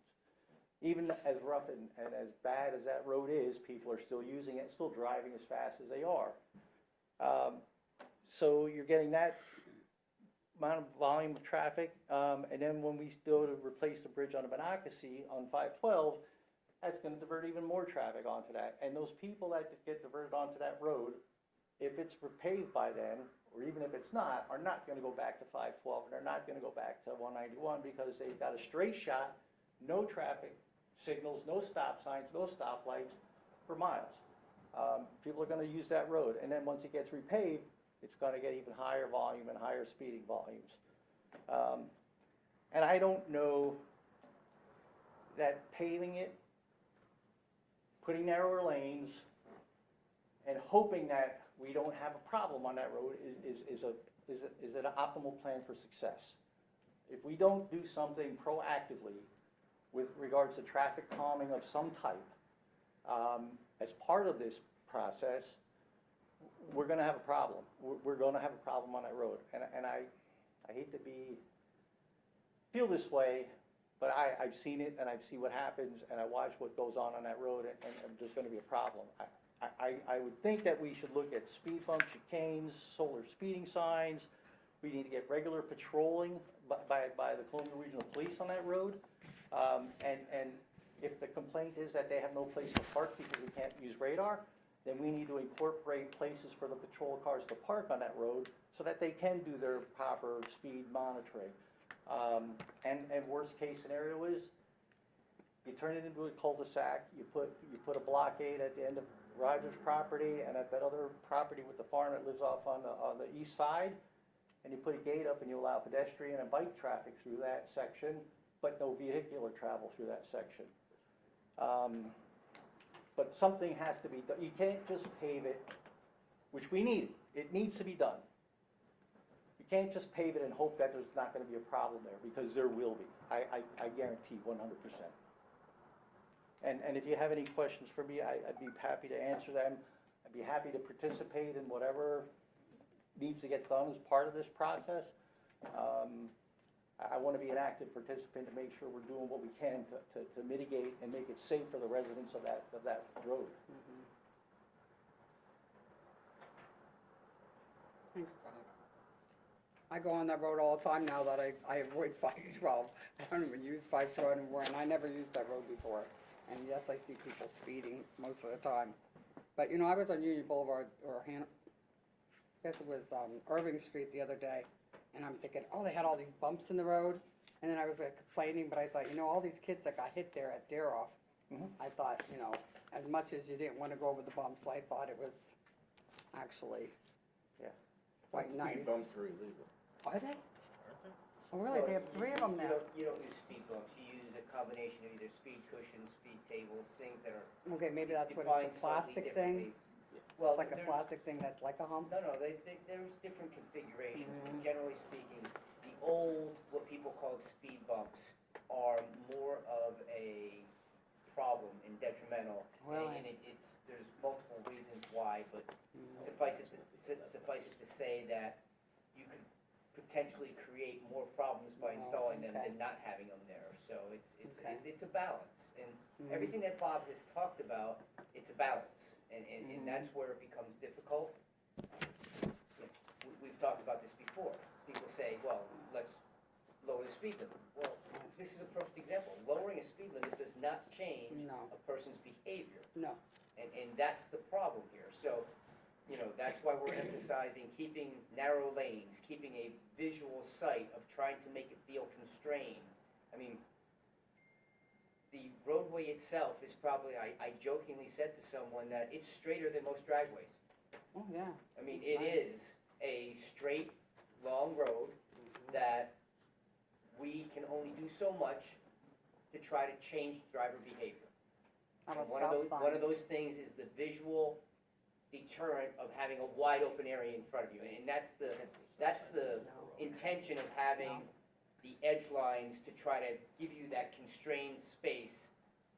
Even as rough and as bad as that road is, people are still using it, still driving as fast as they are. So you're getting that amount of volume of traffic, and then when we go to replace the bridge on the Monocacy on 512, that's going to divert even more traffic onto that. And those people that get diverted onto that road, if it's repaved by then, or even if it's not, are not going to go back to 512, and they're not going to go back to 191 because they've got a straight shot, no traffic signals, no stop signs, no stoplights for miles. People are going to use that road, and then once it gets repaved, it's going to get even higher volume and higher speeding volumes. And I don't know that paving it putting narrower lanes and hoping that we don't have a problem on that road is an optimal plan for success. If we don't do something proactively with regards to traffic calming of some type, as part of this process, we're gonna have a problem. We're gonna have a problem on that road. And I hate to feel this way, but I've seen it and I've seen what happens and I watch what goes on that road and there's gonna be a problem. I would think that we should look at speed bumps, chicanes, solar speeding signs. We need to get regular patrolling by the Colonial Regional Police on that road. And if the complaint is that they have no place to park because we can't use radar, then we need to incorporate places for the patrol cars to park on that road so that they can do their proper speed monitoring. And worst case scenario is, you turn it into a cul-de-sac, you put a blockade at the end of Rogers' property and at that other property with the farm that lives off on the east side, and you put a gate up and you allow pedestrian and bike traffic through that section, but no vehicular travel through that section. But something has to be done. You can't just pave it, which we need. It needs to be done. You can't just pave it and hope that there's not gonna be a problem there, because there will be. I guarantee 100%. And if you have any questions for me, I'd be happy to answer them. I'd be happy to participate in whatever needs to get done as part of this process. I want to be an active participant to make sure we're doing what we can to mitigate and make it safe for the residents of that road. Thanks, Bob. I go on that road all the time now that I avoid 512. I don't even use 512 anymore, and I never used that road before. And yes, I see people speeding most of the time. But, you know, I was on Union Boulevard, or I guess it was Irving Street the other day, and I'm thinking, oh, they had all these bumps in the road. And then I was complaining, but I thought, you know, all these kids that got hit there at Dare Off, I thought, you know, as much as you didn't want to go over the bumps, I thought it was actually quite nice. Speed bumps are illegal. Are they? Aren't they? Oh, really? They have 3 of them now. You don't use speed bumps, you use a combination of either speed cushions, speed tables, things that are Okay, maybe that's what defined it's a slightly plastic differently. thing? Well, It's like a there's- plastic thing that's like a hump? No, there's different configurations, but generally speaking, the old, what people called speed bumps are more of a problem and detrimental. Really? And there's multiple reasons why, but suffice it to say that you could potentially create more problems by Oh, installing them okay. than not having them there. So Okay. it's a balance. And everything that Bob has talked about, it's a balance. And that's where it becomes difficult. We've talked about this before. People say, well, let's lower the speed limit. Well, this is a perfect example. Lowering a speed limit does not change No. a person's behavior. No. And that's the problem here. So, you know, that's why we're emphasizing keeping narrow lanes, keeping a visual sight of trying to make it feel constrained. I mean, the roadway itself is probably, I jokingly said to someone that it's straighter than most driveways. Oh, yeah. I mean, it is a straight, long road that we can only do so much to try to change driver behavior. How And about stop one of signs? those things is the visual deterrent of having a wide open area in front of you. And that's the intention of having the edge lines to try to give you that constrained space.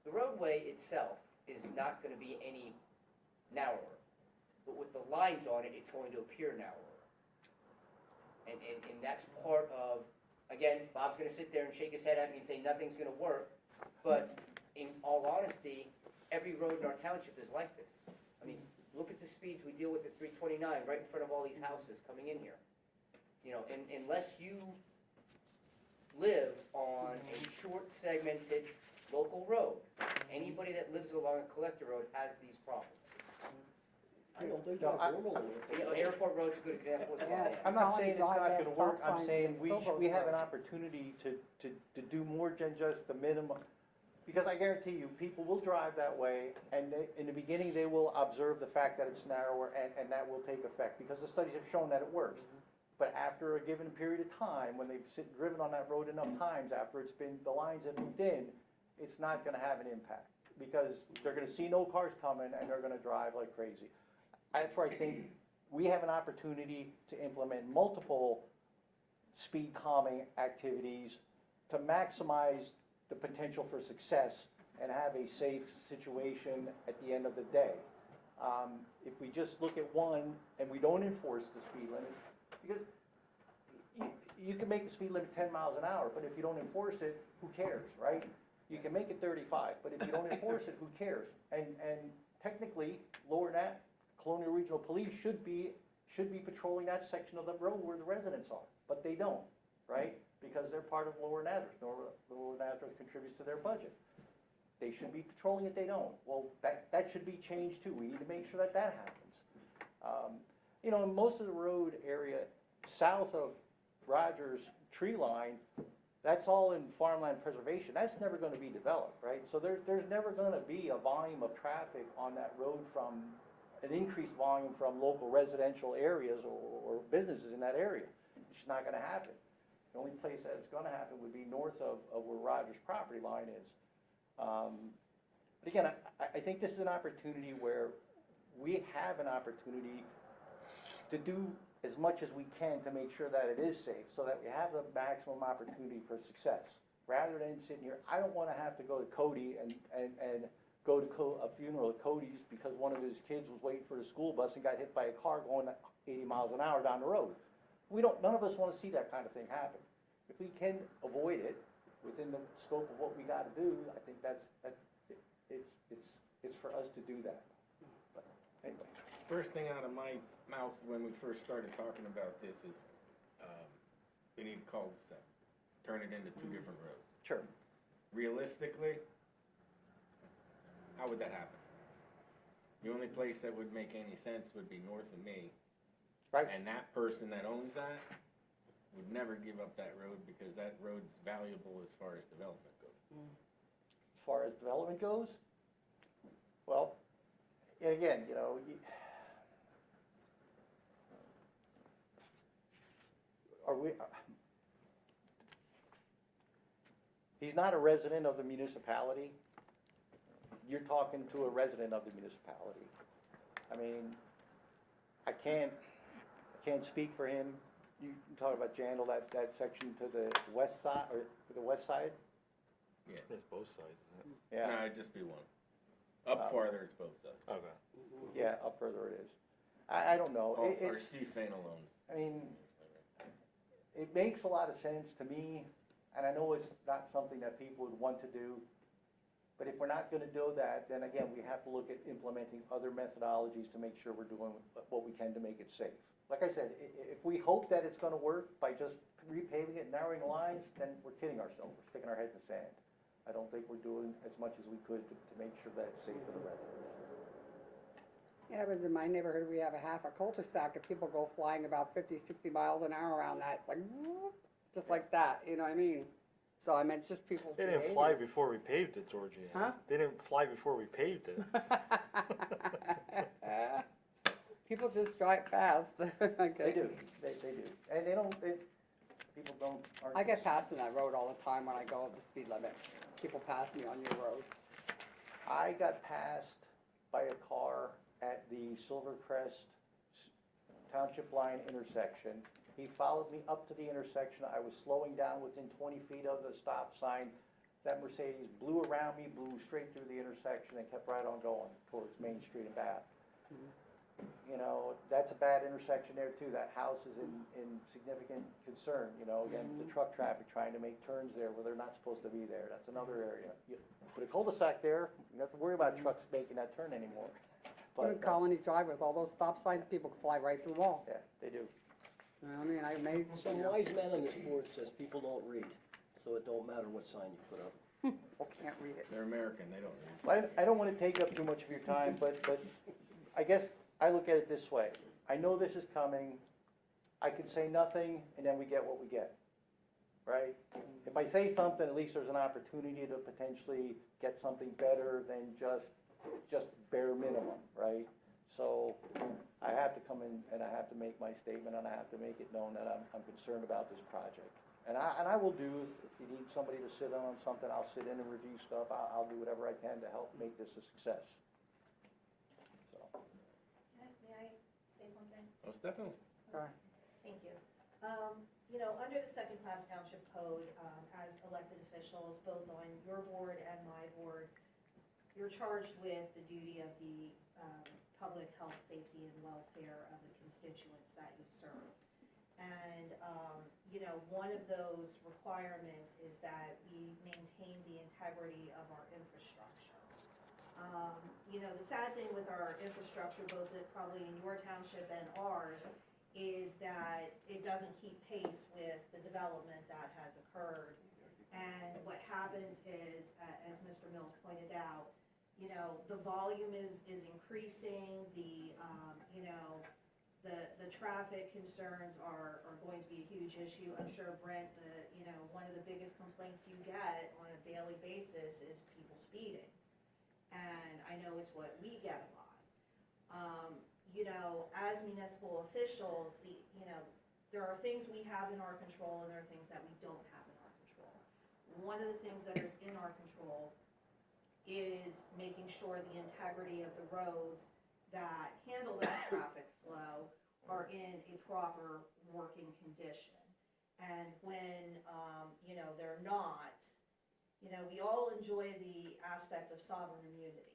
The roadway itself is not going to be any narrower, but with the lines on it, it's going to appear narrower. And that's part of, again, Bob's going to sit there and shake his head at me and say nothing's going to work, but in all honesty, every road in our township is like this. I mean, look at the speeds we deal with at 329 right in front of all these houses coming in here. You know, and unless you live on a short segmented local road, anybody that lives along a collector road has these problems. I don't think No, that's normal. You know, Airport Road's a good example as well. Yeah. I'm not Telling saying you it's not drive gonna that work, stop I'm sign saying and we still we goes have an slow. opportunity to do more than just the minimum. Because I guarantee you, people will drive that way, and in the beginning, they will observe the fact that it's narrower, and that will take effect, because the studies have shown that it works. But after a given period of time, when they've driven on that road enough times, after the lines have moved in, it's not gonna have an impact. because they're gonna see no cars coming and they're gonna drive like crazy. That's where I think we have an opportunity to implement multiple speed calming activities to maximize the potential for success and have a safe situation at the end of the day. If we just look at one and we don't enforce the speed limit, because you can make the speed limit 10 miles an hour, but if you don't enforce it, who cares, right? You can make it 35, but if you don't enforce it, who cares? And technically, Lower Nat, Colonial Regional Police should be patrolling that section of the road where the residents are, but they don't, right? Because they're part of Lower Nazareth. Lower Nazareth contributes to their budget. They should be patrolling it, they don't. Well, that should be changed too. We need to make sure that happens. You know, in most of the road area south of Rogers tree line, that's all in farmland preservation. That's never gonna be developed, right? So there's never gonna be a volume of traffic on that road from, an increased volume from local residential areas or businesses in that area. It's just not gonna happen. The only place that it's gonna happen would be north of where Rogers' property line is. But again, I think this is an opportunity where we have an opportunity to do as much as we can to make sure that it is safe, so that we have the maximum opportunity for success. Rather than sitting here, I don't wanna have to go to Cody and go to a funeral at Cody's because one of his kids was waiting for the school bus and got hit by a car going 80 miles an hour down the road. None of us wanna see that kind of thing happen. If we can avoid it within the scope of what we gotta do, I think it's for us to do that. But anyway. First thing out of my mouth when we first started talking about this is, we need a cul-de-sac, turn it into two different roads. Sure. Realistically, how would that happen? The only place that would make any sense would be north of me. Right. And that person that owns that would never give up that road because that road's valuable as far as development goes. As far as development goes, well, and again, you know, he's not a resident of the municipality. You're talking to a resident of the municipality. I mean, I can't speak for him. You talk about Jandal, that section to the west side, or to the west side? Yeah. It's both sides, isn't it? Yeah. No, it'd just be one. Up farther, it's both sides. Okay. Yeah, up further it is. I don't know. Oh, or Steve Fain alone. I mean, it makes a lot of sense to me, and I know it's not something that people would want to do, but if we're not gonna do that, then again, we have to look at implementing other methodologies to make sure we're doing what we can to make it safe. Like I said, if we hope that it's gonna work by just repaving it, narrowing the lines, then we're kidding ourselves, we're sticking our head in the sand. I don't think we're doing as much as we could to make sure that it's safe for the residents. Yeah, but in my neighborhood, we have a half a cul-de-sac, and people go flying about 50, 60 miles an hour around that, it's like, whoop, just like that, you know what I mean? So I meant just people. They didn't fly before we paved it, Georgie. Huh? They didn't fly before we paved it. People just drive fast. They do, they do, and people aren't. I get passed on that road all the time when I go up the speed limit. People pass me on your road. I got passed by a car at the Silvercrest Township Line intersection. He followed me up to the intersection. I was slowing down within 20 feet of the stop sign. That Mercedes blew around me, blew straight through the intersection, and kept right on going towards Main Street and back. You know, that's a bad intersection there too. That house is in significant concern, you know, again, the truck traffic trying to make turns there where they're not supposed to be there. That's another area. You put a cul-de-sac there, you don't have to worry about trucks making that turn anymore. Even Colony Drive with all those stop signs, people can fly right through them all. Yeah, they do. You know what I mean, I'm amazed. Some wise man on this board says people don't read, so it don't matter what sign you put up. People can't read it. They're American, they don't read. Well, I don't want to take up too much of your time, but I guess I look at it this way. I know this is coming. I can say nothing, and then we get what we get, right? If I say something, at least there's an opportunity to potentially get something better than just bare minimum, right? So I have to come in and I have to make my statement, and I have to make it known that I'm concerned about this project. And I will do, if you need somebody to sit in on something, I'll sit in and review stuff, I'll do whatever I can to help make this a success. So, May I say something? Most definitely. Thank you. You know, under the second-class township code, as elected officials, both on your board and my board, you're charged with the duty of the public health, safety, and welfare of the constituents that you serve. And, you know, one of those requirements is that we maintain the integrity of our infrastructure. You know, the sad thing with our infrastructure, both probably in your township and ours, is that it doesn't keep pace with the development that has occurred. And what happens is, as Mr. Mills pointed out, you know, the volume is increasing, you know, the traffic concerns are going to be a huge issue. I'm sure, Brent, you know, one of the biggest complaints you get on a daily basis is people speeding. And I know it's what we get a lot. You know, as municipal officials, you know, there are things we have in our control and there are things that we don't have in our control. One of the things that is in our control is making sure the integrity of the roads that handle that traffic flow are in a proper working condition. And when, you know, they're not, you know, we all enjoy the aspect of sovereign immunity.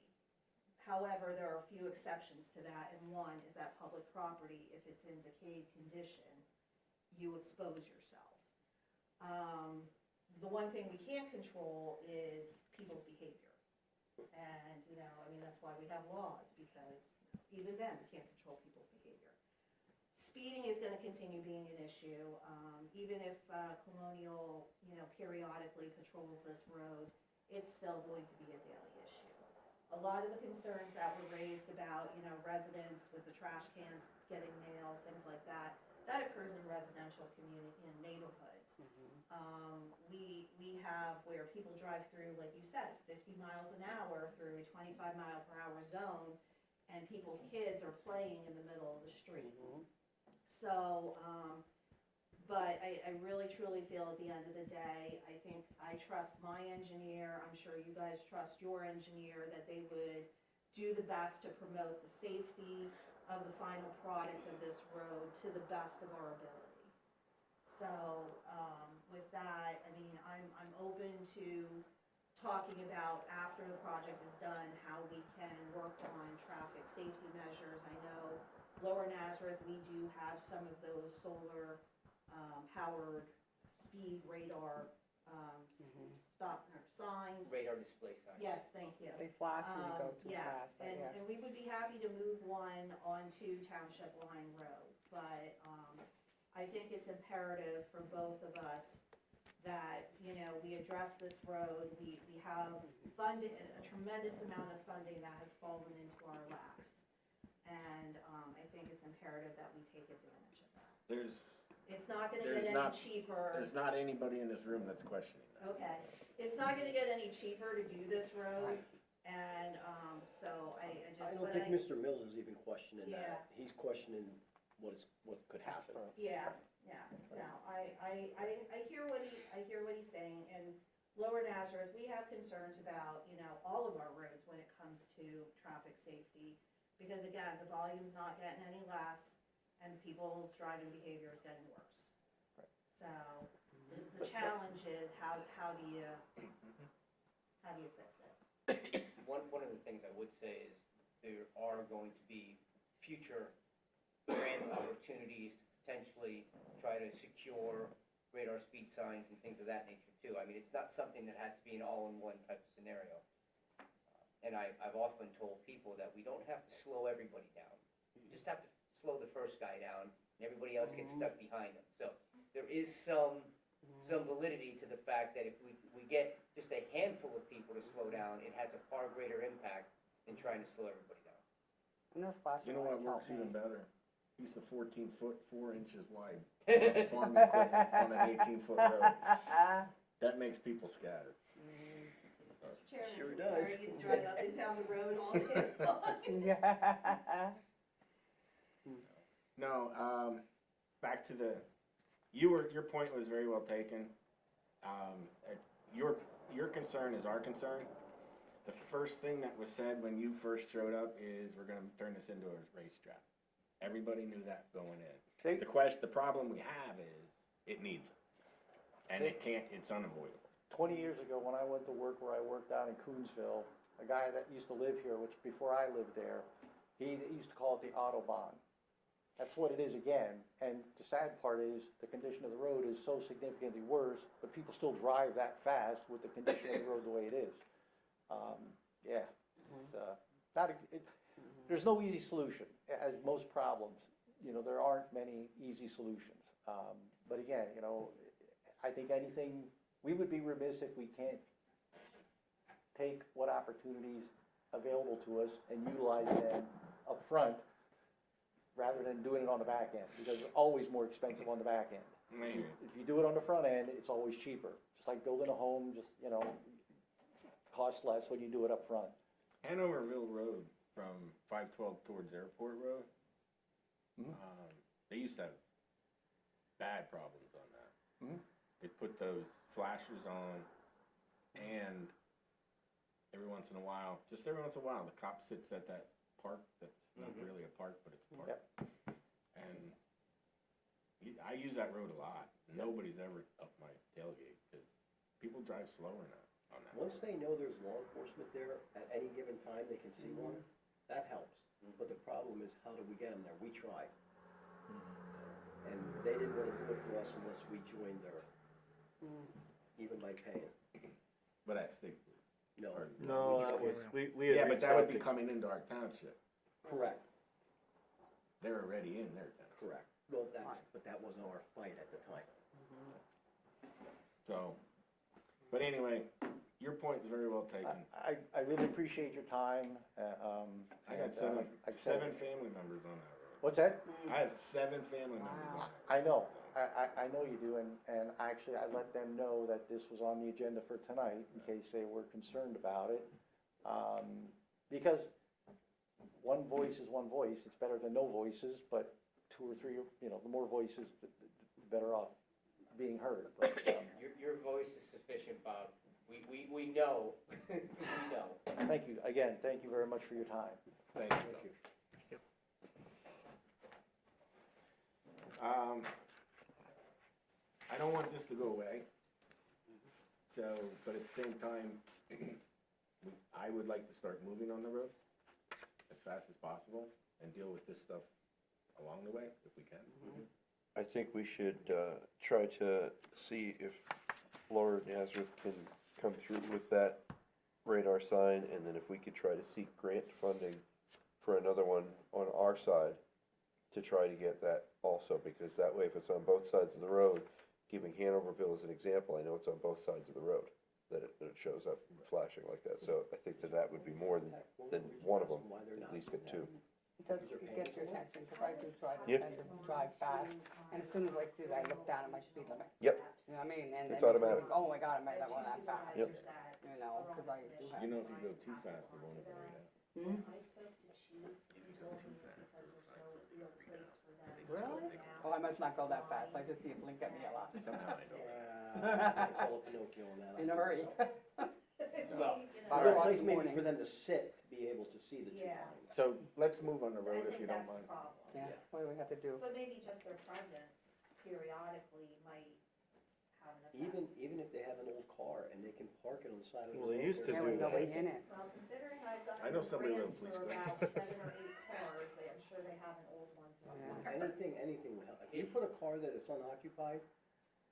However, there are a few exceptions to that, and one is that public property, if it's in decayed condition, you expose yourself. The one thing we can't control is people's behavior. And, you know, I mean, that's why we have laws, because even then, we can't control people's behavior. Speeding is going to continue being an issue. Even if Colonial, you know, periodically patrols this road, it's still going to be a daily issue. A lot of the concerns that were raised about, you know, residents with the trash cans getting mail, things like that, that occurs in residential community, in neighborhoods. We have where people drive through, like you said, 50 miles an hour through a 25-mile-per-hour zone, and people's kids are playing in the middle of the street. So, but I really truly feel at the end of the day, I think I trust my engineer, I'm sure you guys trust your engineer, that they would do the best to promote the safety of the final product of this road to the best of our ability. So, with that, I mean, I'm open to talking about after the project is done, how we can work on traffic safety measures. I know Lower Nazareth, we do have some of those solar powered speed radar stop signs. Radar display signs. Yes, thank you. They flash when you go too Yes, fast, but yeah. and we would be happy to move one onto Township Line Road, but, I think it's imperative for both of us that, you know, we address this road. We have funded, a tremendous amount of funding that has fallen into our laps. And, I think it's imperative that we take advantage of that. It's not gonna get any cheaper. There's not anybody in this room that's questioning that. Okay, it's not gonna get any cheaper to do this road, and, so I just. I don't think Mr. Mills is even questioning Yeah. that. He's questioning what could happen. Yeah, no, I hear what he's saying, and Lower Nazareth, we have concerns about, you know, all of our roads when it comes to traffic safety, because again, the volume's not getting any less, and people's driving behavior is getting worse. So, the challenge is, how do you fix it? One of the things I would say is there are going to be future grant opportunities to potentially try to secure radar speed signs and things of that nature too. I mean, it's not something that has to be an all-in-one type of scenario. And I've often told people that we don't have to slow everybody down. We just have to slow the first guy down, and everybody else gets stuck behind him. So there is some validity to the fact that if we get just a handful of people to slow down, it has a far greater impact than trying to slow everybody down. And those flashing You know what lights help works even me. better? Piece of 14 foot, 4 inches wide farm equipment on an 18-foot road. That makes people scatter. Mr. Chairman, Sure are does. you drive up and down the road all day long? Yeah. No, back to the your point was very well taken. Your concern is our concern. The first thing that was said when you first showed up is we're gonna turn this into a racetrack. Everybody knew that going in. They- The problem we have is, it needs it. And it's unavoidable. 20 years ago, when I went to work where I worked out in Coonsville, a guy that used to live here, which before I lived there, he used to call it the Autobahn. That's what it is again, and the sad part is, the condition of the road is so significantly worse, but people still drive that fast with the condition of the road the way it is. Yeah, it's, not, there's no easy solution, as most problems, you know, there aren't many easy solutions. But again, you know, I think anything, we would be remiss if we can't take what opportunities available to us and utilize them up front rather than doing it on the back end, because it's always more expensive on the back end. Maybe. If you do it on the front end, it's always cheaper. Just like building a home, just, you know, costs less when you do it up front. Hanoverville Road from 512 towards Airport Road, Mhm. They used to have bad problems on that. Mhm. They put those flashers on, and every once in a while, the cop sits at that park that's not really a park, but it's a park. Yep. And I use that road a lot. Nobody's ever up my tailgate, because people drive slower now on that. Once they know there's law enforcement there, at any given time, they can see one, that helps. But the problem is, how do we get them there? We tried. And they didn't wanna do it for us unless we joined their, even by paying. But that's the, No. No, that was, we had yeah, but reached that out would be to- coming into our township. Correct, They're already in their township. correct. Well, but that wasn't our fight at the time. So, but anyway, your point is very well taken. I really appreciate your time, I got and, seven like I said- family members on that road. What's that? I have 7 family members on that. I know, I know you do, and actually, I let them know that this was on the agenda for tonight, in case they were concerned about it. Because one voice is one voice, it's better than no voices, but 2 or 3, you know, the more voices, the better off being heard, but, Your voice is sufficient, Bob. We know, we know. thank you, again, thank you very much for your time. Thank you. I don't want this to go away. So, but at the same time, I would like to start moving on the road as fast as possible and deal with this stuff along the way, if we can. I think we should, try to see if Florida Nazareth can come through with that radar sign, and then if we could try to seek grant funding for another one on our side to try to get that also, because that way, if it's on both sides of the road, giving Hanoverville as an example, I know it's on both sides of the road, that it shows up flashing like that, so I think that would be more than one of them, at least get 2. It does, it gets your attention, because I do try to Yeah. tend to drive fast, and as soon as I see that, I look down at my speed limit. Yep. You know what I mean? And It's then automatic. Oh my God, I made that one that fast. Yep. You know, because I do have. You know, if you go too fast, it won't agree that. Hmm? I spoke to Chief, he told me it's because there's no real place for them to Really? go now. Oh, I must not go that fast, I just see it blink at me a lot. Somehow I know. I call it Pinocchio on that. In a hurry. Well, You Five Well, o'clock a place in the maybe morning. for them to sit, to be able to see the two Yeah. lines. So let's move on the I road if think you don't that's mind. the problem. Yeah, what do we have to do? But maybe just their presence periodically might have an effect. Even if they have an old car and they can park it on the side of the Well, road. they used to There do was that. nobody in it. Well, considering I've I know gotten somebody with a grants for police car. about 7 or 8 cars, I'm sure they have an old one somewhere. Anything would help. If you put a car that is unoccupied,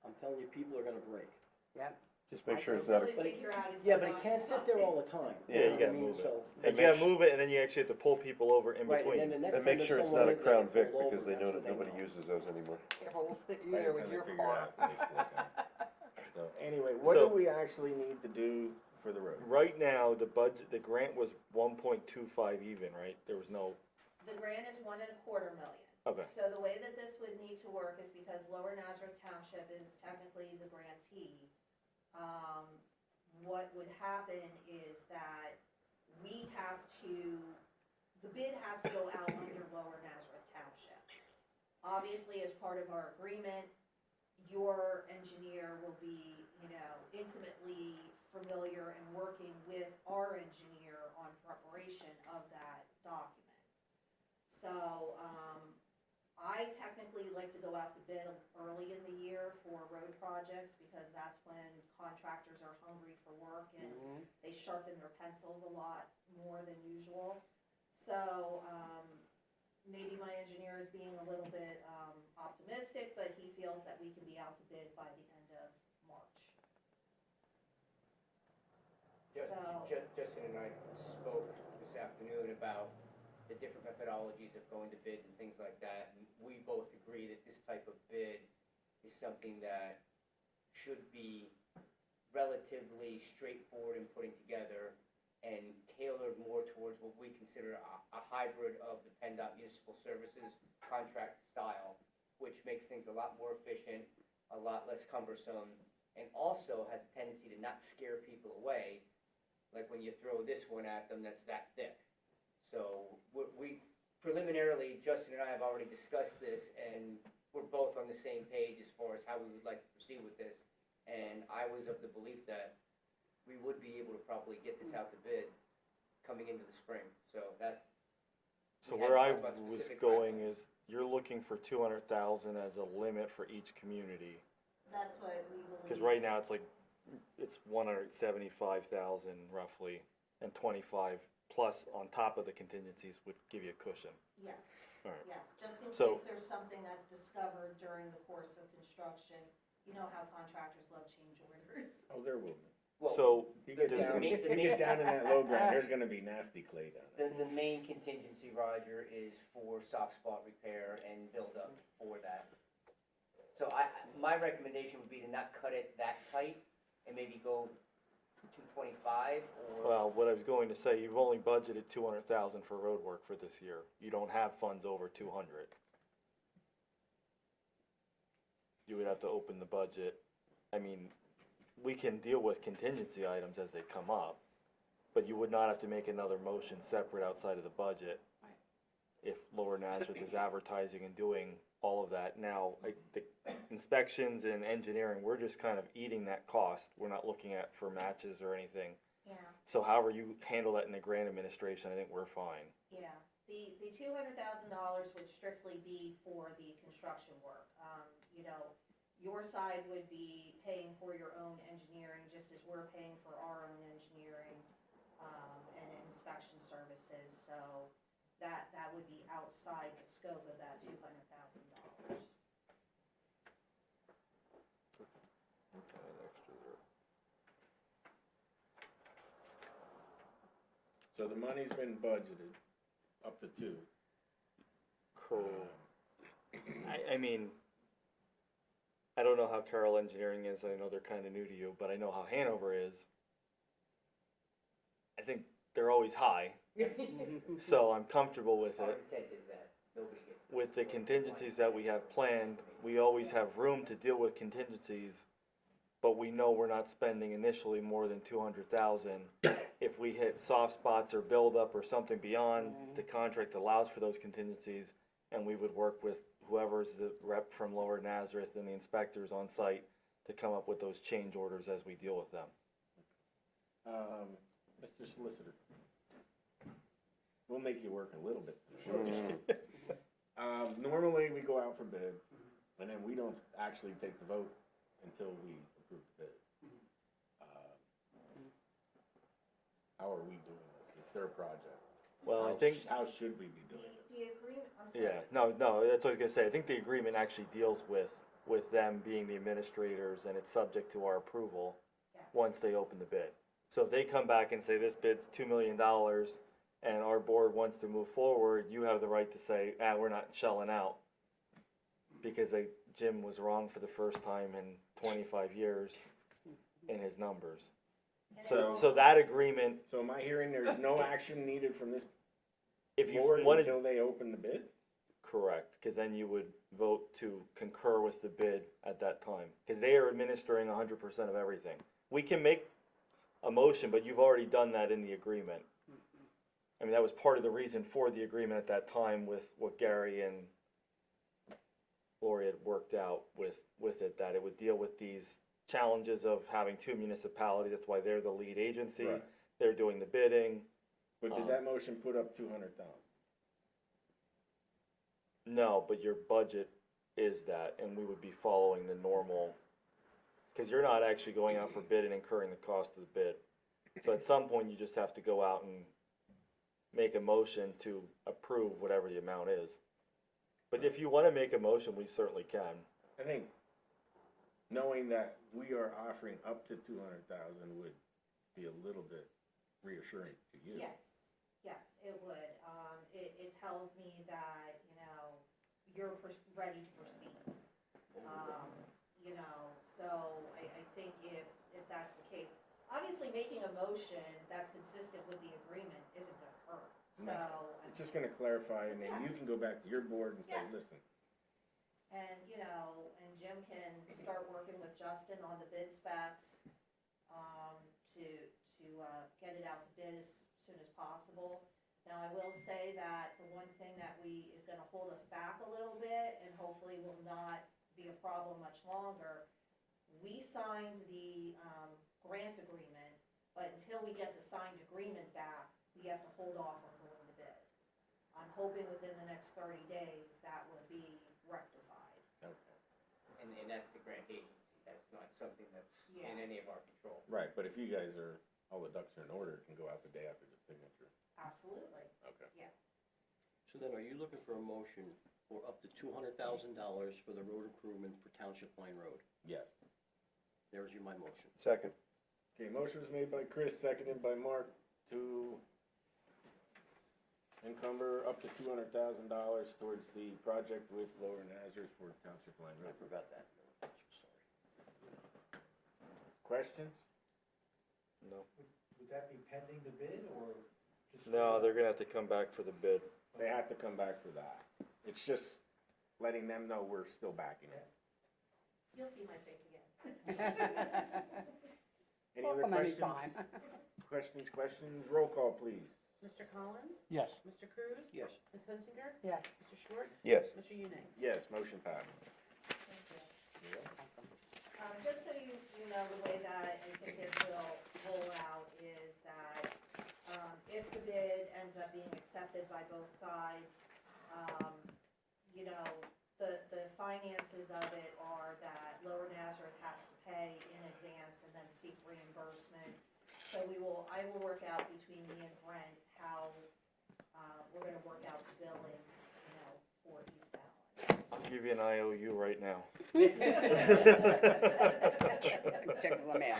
I'm telling you, people are gonna break. Yep. Just make sure it's Until not, they But it- figure out it's Yeah, but it not can't sit there all the time. Yeah, you know what gotta I mean? move it. So, And you gotta move it, and then you actually have to pull people over in right, and between. then the next and time make there's sure it's someone not a in, they Crown get Vic, pulled because over, they that's know what that nobody know. uses those anymore. Careful, we'll stick you By the there with time they your figure it car. out, they slow down. So anyway, what So- do we actually need to do for the road? Right now, the budget, the grant was 1.25 even, right? There was no, The grant is 1.25 million. okay. So the way that this would need to work is because Lower Nazareth Township is technically the grantee. What would happen is that we have to, the bid has to go out under Lower Nazareth Township. Obviously, as part of our agreement, your engineer will be, you know, intimately familiar and working with our engineer on preparation of that document. So, I technically like to go out to bid early in the year for road projects, because that's when contractors are hungry for work and they sharpen their pencils a lot more than usual. So, maybe my engineer is being a little bit, optimistic, but he feels that we can be out to bid by the end of March. So- Justin and I spoke this afternoon about the different methodologies of going to bid and things like that, and we both agree that this type of bid is something that should be relatively straightforward in putting together and tailored more towards what we consider a hybrid of the PennDOT Municipal Services contract style, which makes things a lot more efficient, a lot less cumbersome, and also has a tendency to not scare people away, like when you throw this one at them that's that thick. So we preliminarily, Justin and I have already discussed this, and we're both on the same page as far as how we would like to proceed with this. And I was of the belief that we would be able to probably get this out to bid coming into the spring. So that. So we where I hadn't talked about was specific going timelines. is, you're looking for 200,000 as a limit for each community. That's what we believe. Cause right now it's like, it's 175,000 roughly, and 25 plus on top of the contingencies would give you a cushion. Yes, Alright. yes, just in So- case there's something that's discovered during the course of construction. You know how contractors love change orders. Oh, there will be. Well, So, You get the- down, the- you get down in that low ground, there's gonna be nasty clay down there. the main contingency, Roger, is for soft spot repair and build up for that. So my recommendation would be to not cut it that tight and maybe go 225 or. well, what I was going to say, you've only budgeted 200,000 for road work for this year. You don't have funds over 200. You would have to open the budget. I mean, we can deal with contingency items as they come up, but you would not have to make another motion separate outside of the budget if Lower Nazareth is advertising and doing all of that. Now, the inspections and engineering, we're just kind of eating that cost. We're not looking at for matches or anything. Yeah, So however you handle that in the grant administration, I think we're fine. yeah. The $200,000 would strictly be for the construction work. You know, your side would be paying for your own engineering, just as we're paying for our own engineering, and inspection services. So that would be outside the scope of that $200,000. So the money's been budgeted up to 2. Cool. I mean, I don't know how Carroll Engineering is, I know they're kinda new to you, but I know how Hanover is. I think they're always high, so I'm comfortable with Our it. intent is that nobody gets. With the contingencies that we have planned, we always have room to deal with contingencies, but we know we're not spending initially more than 200,000. If we hit soft spots or buildup or something beyond, the contract allows for those contingencies, and we would work with whoever's the rep from Lower Nazareth and the inspectors on site to come up with those change orders as we deal with them. Mr. Solicitor, we'll make you work a little bit. Normally, we go out for bid, and then we don't actually take the vote until we approve the bid. How are we doing this? It's their project. Well, I How think, How should we be doing this? The agreement, I'm sorry. yeah, no, that's what I was gonna say. I think the agreement actually deals with them being the administrators, and it's subject to our approval Yes. once they open the bid. So if they come back and say this bid's $2 million, and our board wants to move forward, you have the right to say, we're not shelling out. Because Jim was wrong for the first time in 25 years in his numbers. And So that agreement, So am I hearing there's no action needed from this if you board wanted, until they open the bid? correct, because then you would vote to concur with the bid at that time. Because they are administering 100% of everything. We can make a motion, but you've already done that in the agreement. I mean, that was part of the reason for the agreement at that time with what Gary and Lori had worked out with it, that it would deal with these challenges of having two municipalities, that's why they're the lead agency, Right. they're doing the bidding. But did that motion put up 200,000? No, but your budget is that, and we would be following the normal, because you're not actually going out for bid and incurring the cost of the bid. So at some point, you just have to go out and make a motion to approve whatever the amount is. But if you wanna make a motion, we certainly can. I think knowing that we are offering up to 200,000 would be a little bit reassuring to you. Yes, yes, it would. It tells me that, you're ready to proceed. So I think if that's the case, obviously making a motion that's consistent with the agreement isn't gonna hurt. No. So, It's just gonna clarify, and then you Yes. can go back to your board and say, Yes. listen, and Jim can start working with Justin on the bid specs, to get it out to bid as soon as possible. Now, I will say that the one thing that is gonna hold us back a little bit, and hopefully will not be a problem much longer, we signed the, grant agreement, but until we get the signed agreement back, we have to hold off on going to bid. I'm hoping within the next 30 days that will be rectified. And that's the grant agency, that's not something that's Yeah. in any of our control. right, but if you guys are, all the ducks are in order, it can go out the day after the signature. Absolutely. Okay. So then are you looking for a motion for up to $200,000 for the road improvement for Township Line Road? Yes. There's my motion. Second. Okay, motion was made by Chris, seconded by Mark to encumber up to $200,000 towards the project with Lower Nazareth for Township Line I Road. forgot that. Sorry. Questions? No. Would that be pending the bid, or just? No, they're gonna have to come back for the bid. They have to come back for that. It's just letting them know we're still backing it. You'll see my face again. Any other Welcome questions? anytime. Questions? Roll call, please. Mr. Collins? Yes. Mr. Cruz? Yes. Ms. Hunsinger? Yes. Mr. Schwartz? Yes. Mr. Unang? Yes, motion passed. Thank you. Just so you know, the way that I think it will roll out is that, if the bid ends up being accepted by both sides, the finances of it are that Lower Nazareth has to pay in advance and then seek reimbursement. So I will work out between me and Brent how, we're gonna work out the billing, for East Allen. I'll give you an IOU right now. Check the mail.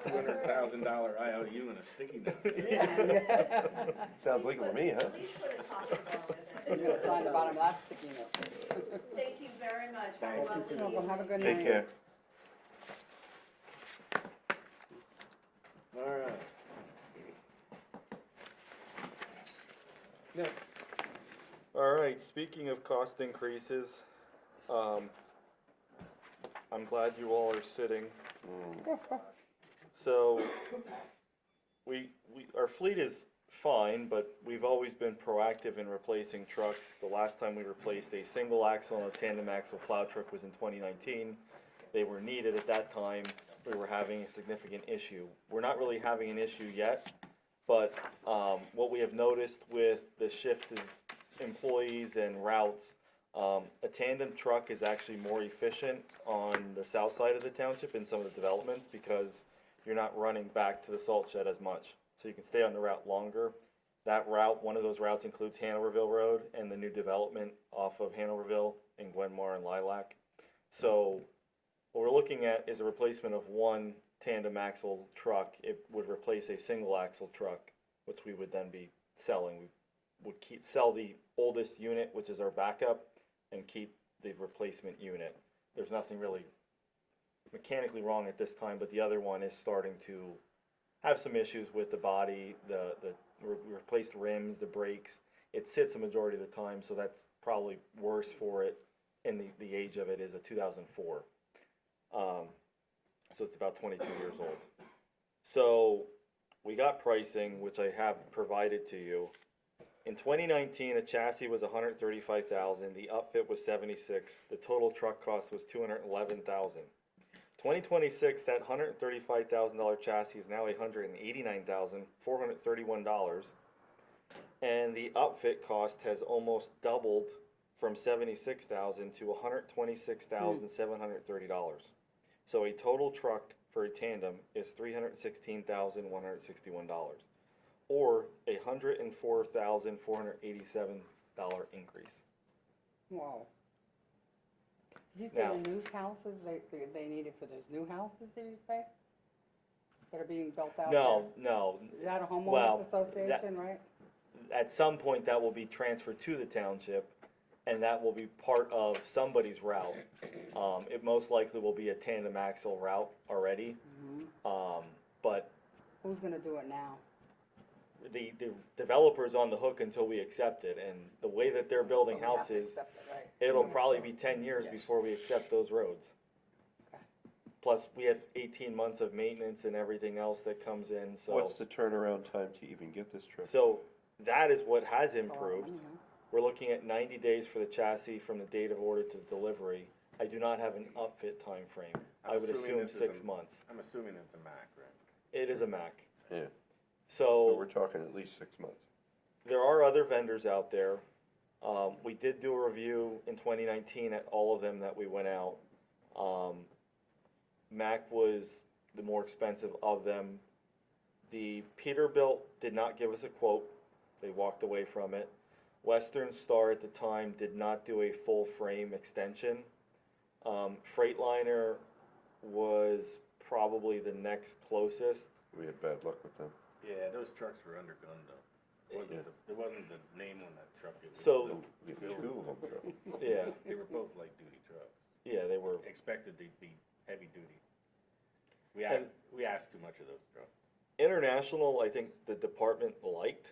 $200,000 IOU and a sticky note. Sounds legal to me, huh? At least put a talking ball with You're gonna it. find the bottom of that sticky note. Thank you very much. Have a Thank you. lovely Well, evening. have a good night. Take care. All right. Next. All right, speaking of cost increases, I'm glad you all are sitting. So, our fleet is fine, but we've always been proactive in replacing trucks. The last time we replaced a single axle and a tandem axle plow truck was in 2019. They were needed at that time. We were having a significant issue. We're not really having an issue yet, but what we have noticed with the shift of employees and routes, a tandem truck is actually more efficient on the south side of the township in some of the developments because you're not running back to the salt shed as much. So you can stay on the route longer. That route, one of those routes includes Hanoverville Road and the new development off of Hanoverville and Glenmar and Lilac. So what we're looking at is a replacement of one tandem axle truck. It would replace a single axle truck, which we would then be selling. We would sell the oldest unit, which is our backup, and keep the replacement unit. There's nothing really mechanically wrong at this time, but the other one is starting to have some issues with the body, we replaced rims, the brakes. It sits a majority of the time, so that's probably worse for it, and the age of it is a 2004. So it's about 22 years old. So we got pricing, which I have provided to you. In 2019, a chassis was 135,000, the upfit was 76, the total truck cost was 211,000. 2026, that $135,000 chassis is now $189,431, and the upfit cost has almost doubled from 76,000 to $126,730. So a total truck for a tandem is $316,161, or a $104,487 increase. Wow. Did you say Now- the new houses, they need it for those new houses, did you say? That are being built out there? No, Is that a Well, homeowners association, right? at some point that will be transferred to the township, and that will be part of somebody's route. It most likely will be a tandem axle route already, but Who's gonna do it now? the developer's on the hook until we accept it, and the way that they're building We have to houses, accept it, right? it'll probably be 10 years before we accept those roads. Okay. Plus, we have 18 months of maintenance and everything else that comes in, so. What's the turnaround time to even get this truck? So, that is what has That's a lot of improved. money, huh? We're looking at 90 days for the chassis from the date of order to delivery. I do not have an upfit time frame. I would assuming assume this is 6 a- months. I'm assuming it's a Mac, right? It is a Mac. Yeah, so So, we're talking at least 6 months. there are other vendors out there. We did do a review in 2019 at all of them that we went out. Mac was the more expensive of them. The Peterbilt did not give us a quote. They walked away from it. Western Star at the time did not do a full frame extension. Freightliner was probably the next closest. We had bad luck with them. Yeah, those trucks were undergunned though. It wasn't the name on that truck, it was So- the We had build. 2 of them, Joe. Yeah, They were both light duty trucks, yeah, they were. expected to be heavy duty. We And- asked too much of those trucks. International, I think the department liked.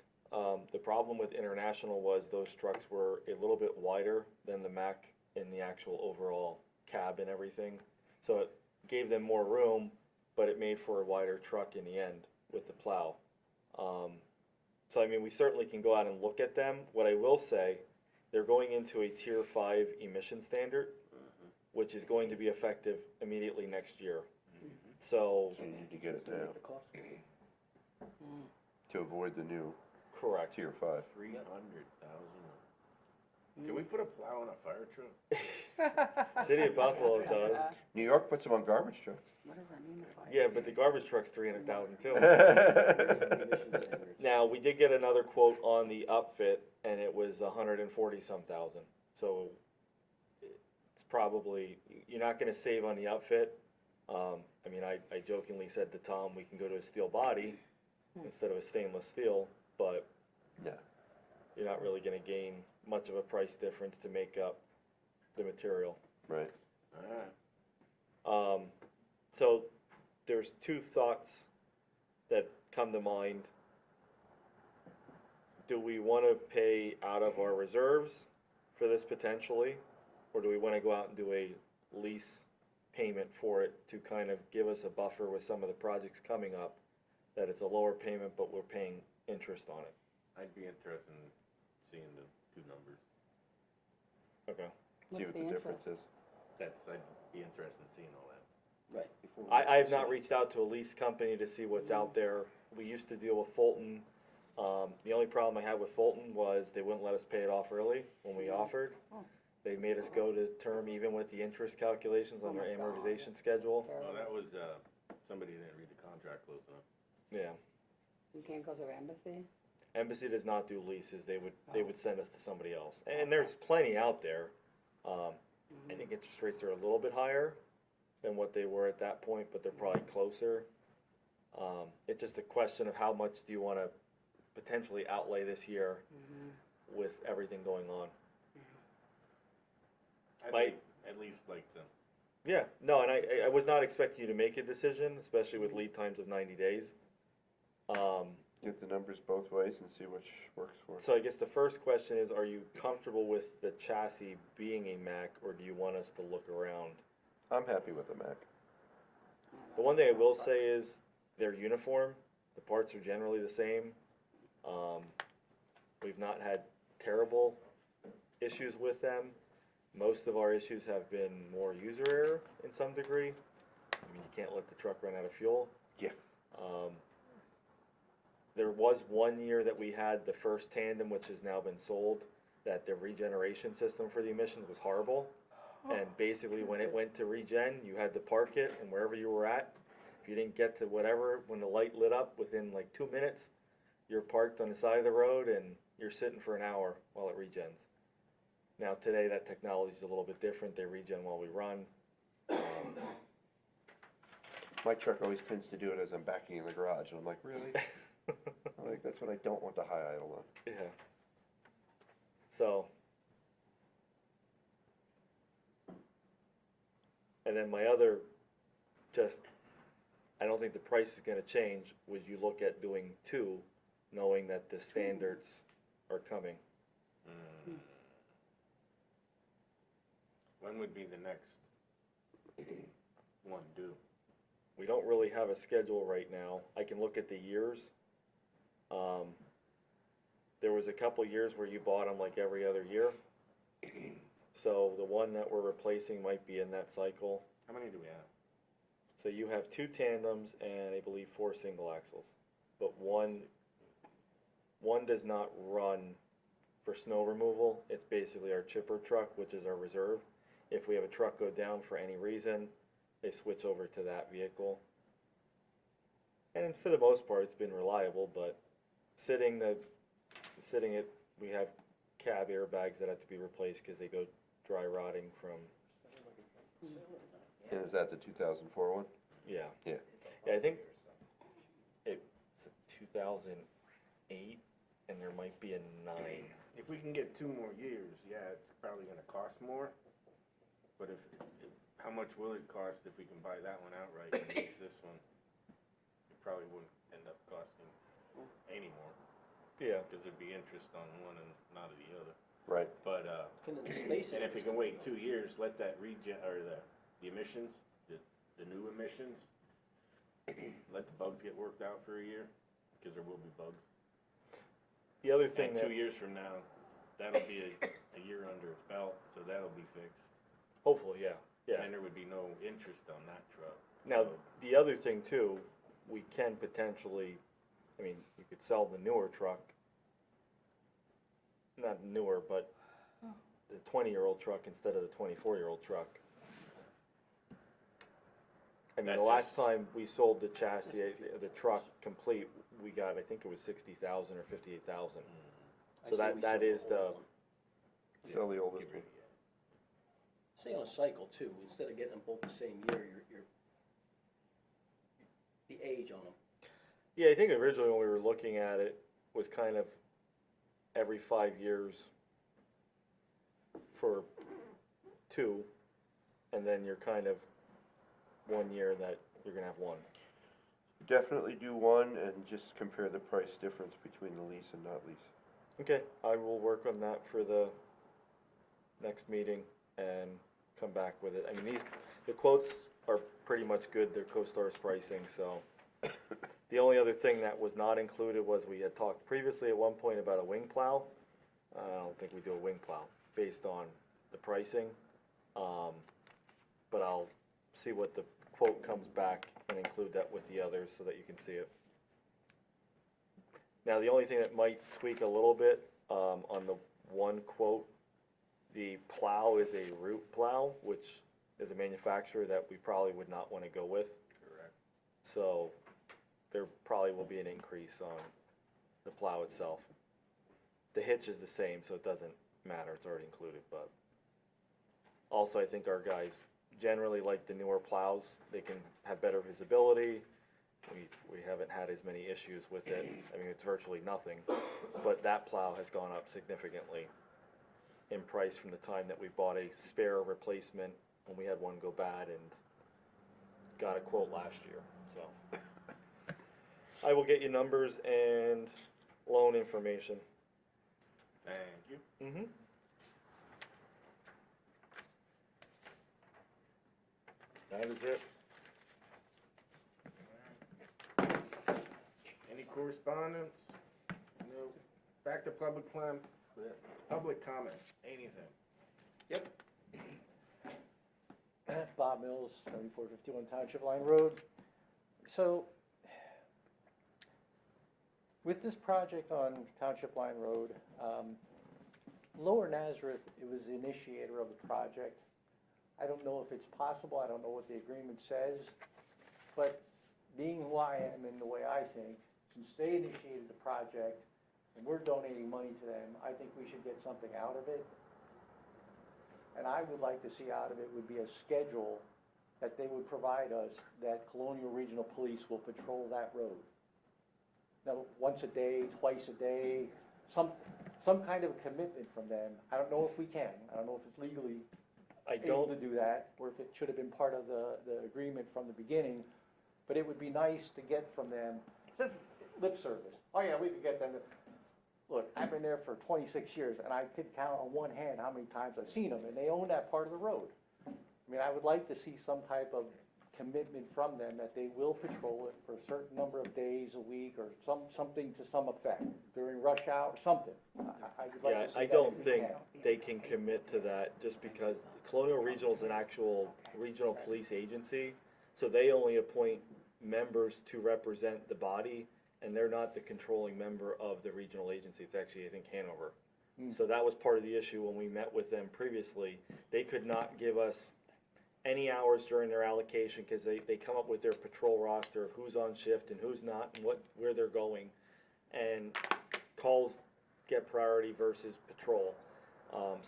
The problem with International was those trucks were a little bit wider than the Mac in the actual overall cab and everything. So it gave them more room, but it made for a wider truck in the end with the plow. So I mean, we certainly can go out and look at them. What I will say, they're going into a Tier 5 emission standard, which is going to be effective immediately next year. So, So you need to get it now Mm. to avoid the new correct. Tier 5. 300,000. Can we put a plow on a fire truck? City of Buffalo does. New York puts them on garbage trucks. What does that mean if I? Yeah, but the garbage truck's 300,000 too. Emission standards. Now, we did get another quote on the upfit, and it was 140-some thousand. So it's probably, you're not gonna save on the upfit. I mean, I jokingly said to Tom, we can go to a steel body instead of a stainless steel, but Yeah. you're not really gonna gain much of a price difference to make up the material. Right. Alright. So there's 2 thoughts that come to mind. Do we want to pay out of our reserves for this potentially? Or do we want to go out and do a lease payment for it to kind of give us a buffer with some of the projects coming up? That it's a lower payment, but we're paying interest on it. I'd be interested in seeing the 2 numbers. Okay. See What's what the the interest? difference is. I'd be interested in seeing all that. Right, before we I make a have not decision. reached out to a lease company to see what's out there. We used to deal with Fulton. The only problem I had with Fulton was they wouldn't let us pay it off early when we offered. Oh. They made us go to term even with the interest calculations on Oh their my God. amortization schedule. Oh, that was, somebody didn't read the contract close enough. Yeah. You can't go to the embassy? Embassy does not do leases. They would send us to somebody else. And there's plenty out there. I think interest rates are a little bit higher than what they were at that point, but they're probably closer. It's just a question of how much do you wanna potentially outlay this year with everything going on. I'd Like- like, at least like the, Yeah, no, and I was not expecting you to make a decision, especially with lead times of 90 days. Get the numbers both ways and see which works for us. So I guess the first question is, are you comfortable with the chassis being a Mac, or do you want us to look around? I'm happy with the Mac. The one thing I will say is they're uniform. The parts are generally the same. We've not had terrible issues with them. Most of our issues have been more user error in some degree. I mean, you can't let the truck run out of fuel. Yeah. There was one year that we had the first tandem, which has now been sold, that the regeneration system for the emissions was horrible. And basically, when it went to regen, you had to park it, and wherever you were at, if you didn't get to whatever, when the light lit up within like 2 minutes, you're parked on the side of the road and you're sitting for an hour while it regens. Now today, that technology is a little bit different. They regen while we run. My truck always tends to do it as I'm backing in the garage, and I'm like, really? I'm like, that's what I don't want the high idle on. Yeah. So. And then my other, just, I don't think the price is gonna change, was you look at doing two, knowing that the standards are coming. When would be the next one due? We don't really have a schedule right now. I can look at the years. There was a couple years where you bought them like every other year. So the one that we're replacing might be in that cycle. How many do we have? So you have 2 tandems and I believe 4 single axles. But one does not run for snow removal. It's basically our chipper truck, which is our reserve. If we have a truck go down for any reason, they switch over to that vehicle. And for the most part, it's been reliable, but sitting it, we have cab airbags that have to be replaced because they go dry rotting from, And is that the 2004 one? yeah. Yeah. Yeah, I think it's 2008, and there might be a 9. If we can get 2 more years, yeah, it's probably gonna cost more. But how much will it cost if we can buy that one outright and lease this one? It probably wouldn't end up costing any more, Yeah. because there'd be interest on one and not of the other. Right. But, Can the space and if we can wait 2 years, let that or the emissions, the new emissions, let the bugs get worked out for a year, because there will be bugs. The other thing And that, 2 years from now, that'll be a year under its belt, so that'll be fixed. hopefully, yeah, yeah. And there would be no interest on that truck. Now, So, the other thing too, we can potentially, I mean, you could sell the newer truck. Not newer, but the 20-year-old truck instead of the 24-year-old truck. I mean, That the last just- time we sold the chassis, the truck complete, we got, I think it was 60,000 or 58,000. So that is the, Sell the oldest one. Stay on a cycle too, instead of getting them both the same year, you're, the age on them. yeah, I think originally when we were looking at it was kind of every 5 years for 2, and then you're kind of 1 year that you're gonna have 1. Definitely do one and just compare the price difference between the lease and not lease. Okay, I will work on that for the next meeting and come back with it. I mean, the quotes are pretty much good, they're CoStar's pricing, so. The only other thing that was not included was we had talked previously at one point about a wing plow. I don't think we do a wing plow based on the pricing. But I'll see what the quote comes back and include that with the others so that you can see it. Now, the only thing that might tweak a little bit, on the one quote, the plow is a root plow, which is a manufacturer that we probably would not wanna go with. correct. So there probably will be an increase on the plow itself. The hitch is the same, so it doesn't matter, it's already included, but also I think our guys generally like the newer plows. They can have better visibility. We haven't had as many issues with it. I mean, it's virtually nothing, but that plow has gone up significantly in price from the time that we bought a spare replacement when we had one go bad and got a quote last year, so. I will get you numbers and loan information. Thank you. Mm-hmm. That is it. Any correspondence? No. back to public comment, anything. Bob Mills, 7451 Township Line Road. So, with this project on Township Line Road, Lower Nazareth, it was the initiator of the project. I don't know if it's possible, I don't know what the agreement says, but being who I am and the way I think, since they initiated the project and we're donating money to them, I think we should get something out of it. And I would like to see out of it would be a schedule that they would provide us, that Colonial Regional Police will patrol that road. Now, once a day, twice a day, some kind of a commitment from them. I don't know if we can, I don't know if it's legally I able don't, to do that, or if it should have been part of the agreement from the beginning, but it would be nice to get from them, it's lip service. Oh yeah, we could get them to, look, I've been there for 26 years, and I could count on one hand how many times I've seen them, and they own that part of the road. I mean, I would like to see some type of commitment from them that they will patrol it for a certain number of days a week, or something to some effect, during rush hour, something. I would like yeah, to see I that don't if we think can. they can commit to that, just because Colonial Regional is an actual regional police agency, so they only appoint members to represent the body, and they're not the controlling member of the regional agency. It's actually, I think, Hanover. So that was part of the issue when we met with them previously. They could not give us any hours during their allocation, because they come up with their patrol roster of who's on shift and who's not, and where they're going. And calls get priority versus patrol.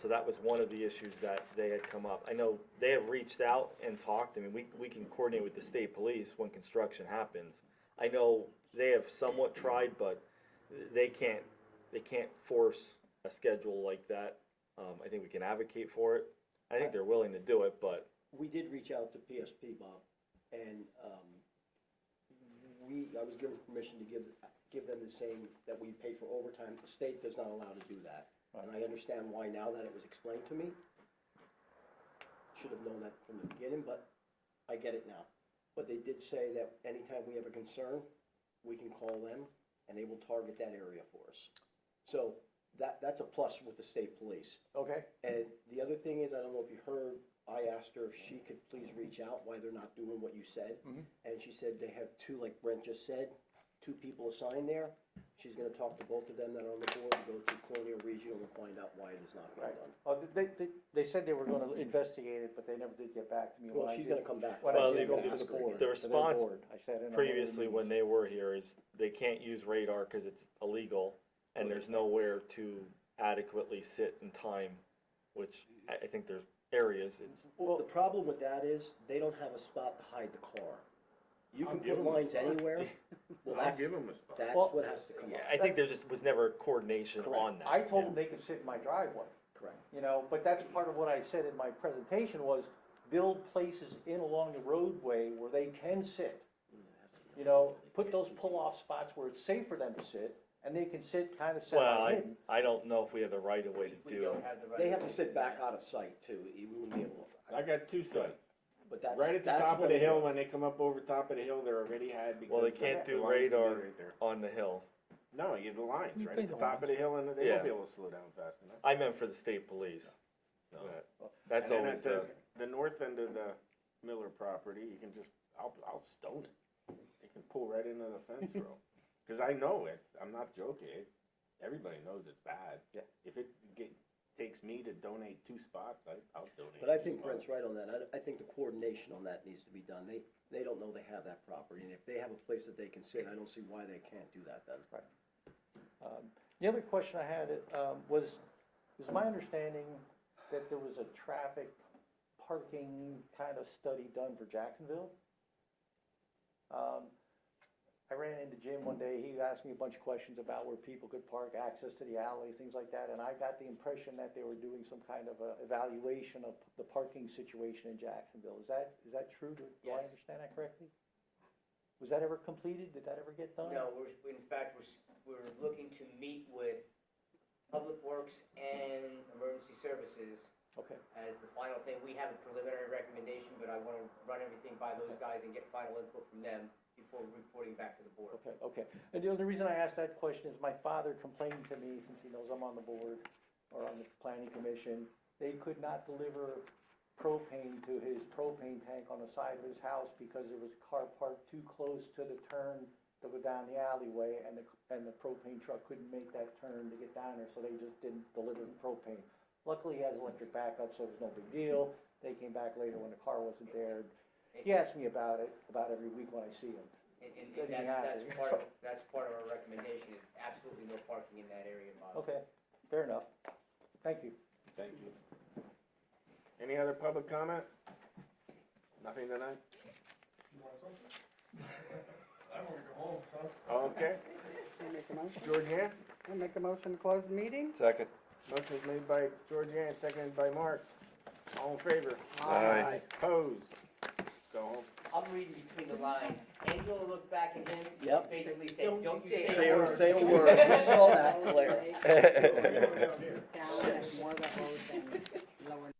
So that was one of the issues that they had come up. I know they have reached out and talked. I mean, we can coordinate with the state police when construction happens. I know they have somewhat tried, but they can't force a schedule like that. I think we can advocate for it. I think they're willing to do it, but We did reach out to PSP, Bob, and, I was given permission to give them the same that we pay for overtime. The state does not allow to do that. And I understand why now that it was explained to me. Should have known that from the beginning, but I get it now. But they did say that anytime we have a concern, we can call them, and they will target that area for us. So, that's a plus with the state police. Okay, And the other thing is, I don't know if you heard, I asked her if she could please reach out why they're not doing what you said. Mhm. And she said they have two, like Brent just said, two people assigned there. She's gonna talk to both of them that are on the board, and go to Colonial Regional and find out why it is not being right. done. Well, they said they were gonna investigate it, but they never did get back to me. Well, When I she's did- gonna come back. When Well, I did they- go to the ask her board, again. The to their response board, I said in a previously when meeting. they were here is they can't use radar because it's illegal, and there's nowhere to adequately sit in time, which I think there's areas, it's, Well, the problem with that is, they don't have a spot to hide the car. You I'll can give put 'em a lines spot. anywhere, well, I'll give them a spot. that's Well, what has to come up. I think there just was never coordination on that. I told them they could sit in my driveway, Correct. you know, but that's part of what I said in my presentation was build places in along the roadway where they can sit. You know, put those pull-off spots where it's safe for them to sit, and they can sit kind of Well, semi-hidden. I don't know if we have the right of way to We do don't it. have the right. They have to sit back out of sight too, you wouldn't be able to. I got two sites. But that's. Right at the that's top of what the it hill, is. when they come up over top of the hill, they're already had because. Well, they can't the do lines can be radar right there. on the hill. No, you have the lines, You right pay at the the top of the hill, and they Yeah. won't be able to slow down fast enough. I meant for the state police. No. That's And then always at the, the north end of the Miller property, you can just, I'll stone it. They can pull right into the fence row. Cause I know it, I'm not joking, everybody knows it's bad. Yeah. If it takes me to donate 2 spots, I'll donate. But I 2 think spots. Brent's right on that. I think the coordination on that needs to be done. They don't know they have that property, and if they have a place that they can sit, I don't see why they can't do that then. The other question I had, was my understanding that there was a traffic parking kind of study done for Jacksonville? I ran into Jim one day, he asked me a bunch of questions about where people could park, access to the alley, things like that, and I got the impression that they were doing some kind of a evaluation of the parking situation in Jacksonville. Is that true? Do I Yes. understand that correctly? Was that ever completed? Did that ever get done? No, in fact, we're looking to meet with Public Works and Emergency Services Okay, as the final thing. We have a preliminary recommendation, but I wanna run everything by those guys and get final input from them before reporting back to the board. Okay, okay. And the only reason I asked that question is my father complained to me, since he knows I'm on the board, or on the planning commission, they could not deliver propane to his propane tank on the side of his house because there was a car parked too close to the turn to go down the alleyway, and the propane truck couldn't make that turn to get down there, so they just didn't deliver the propane. Luckily, he has electric backup, so it was no big deal. They came back later when the car wasn't there. He asks me about it about every week when I see him. And Good thing that's happened. that's part of our recommendation, is absolutely no parking in that area, Bob. Okay, fair enough. Thank you. Thank you. Any other public comment? Nothing tonight? You want something? I wanna go home, son. Okay, Can I make a motion? Georgianne? I make a motion to close the meeting? Second. Motion is made by Georgianne, seconded by Mark. All in favor? Aye. Opposed? Go home. I'm reading between the lines. Angela looked back at him, Yep. basically said, don't you say They a were word. saying a word, we saw that, Claire. Down, and more of that road than lower.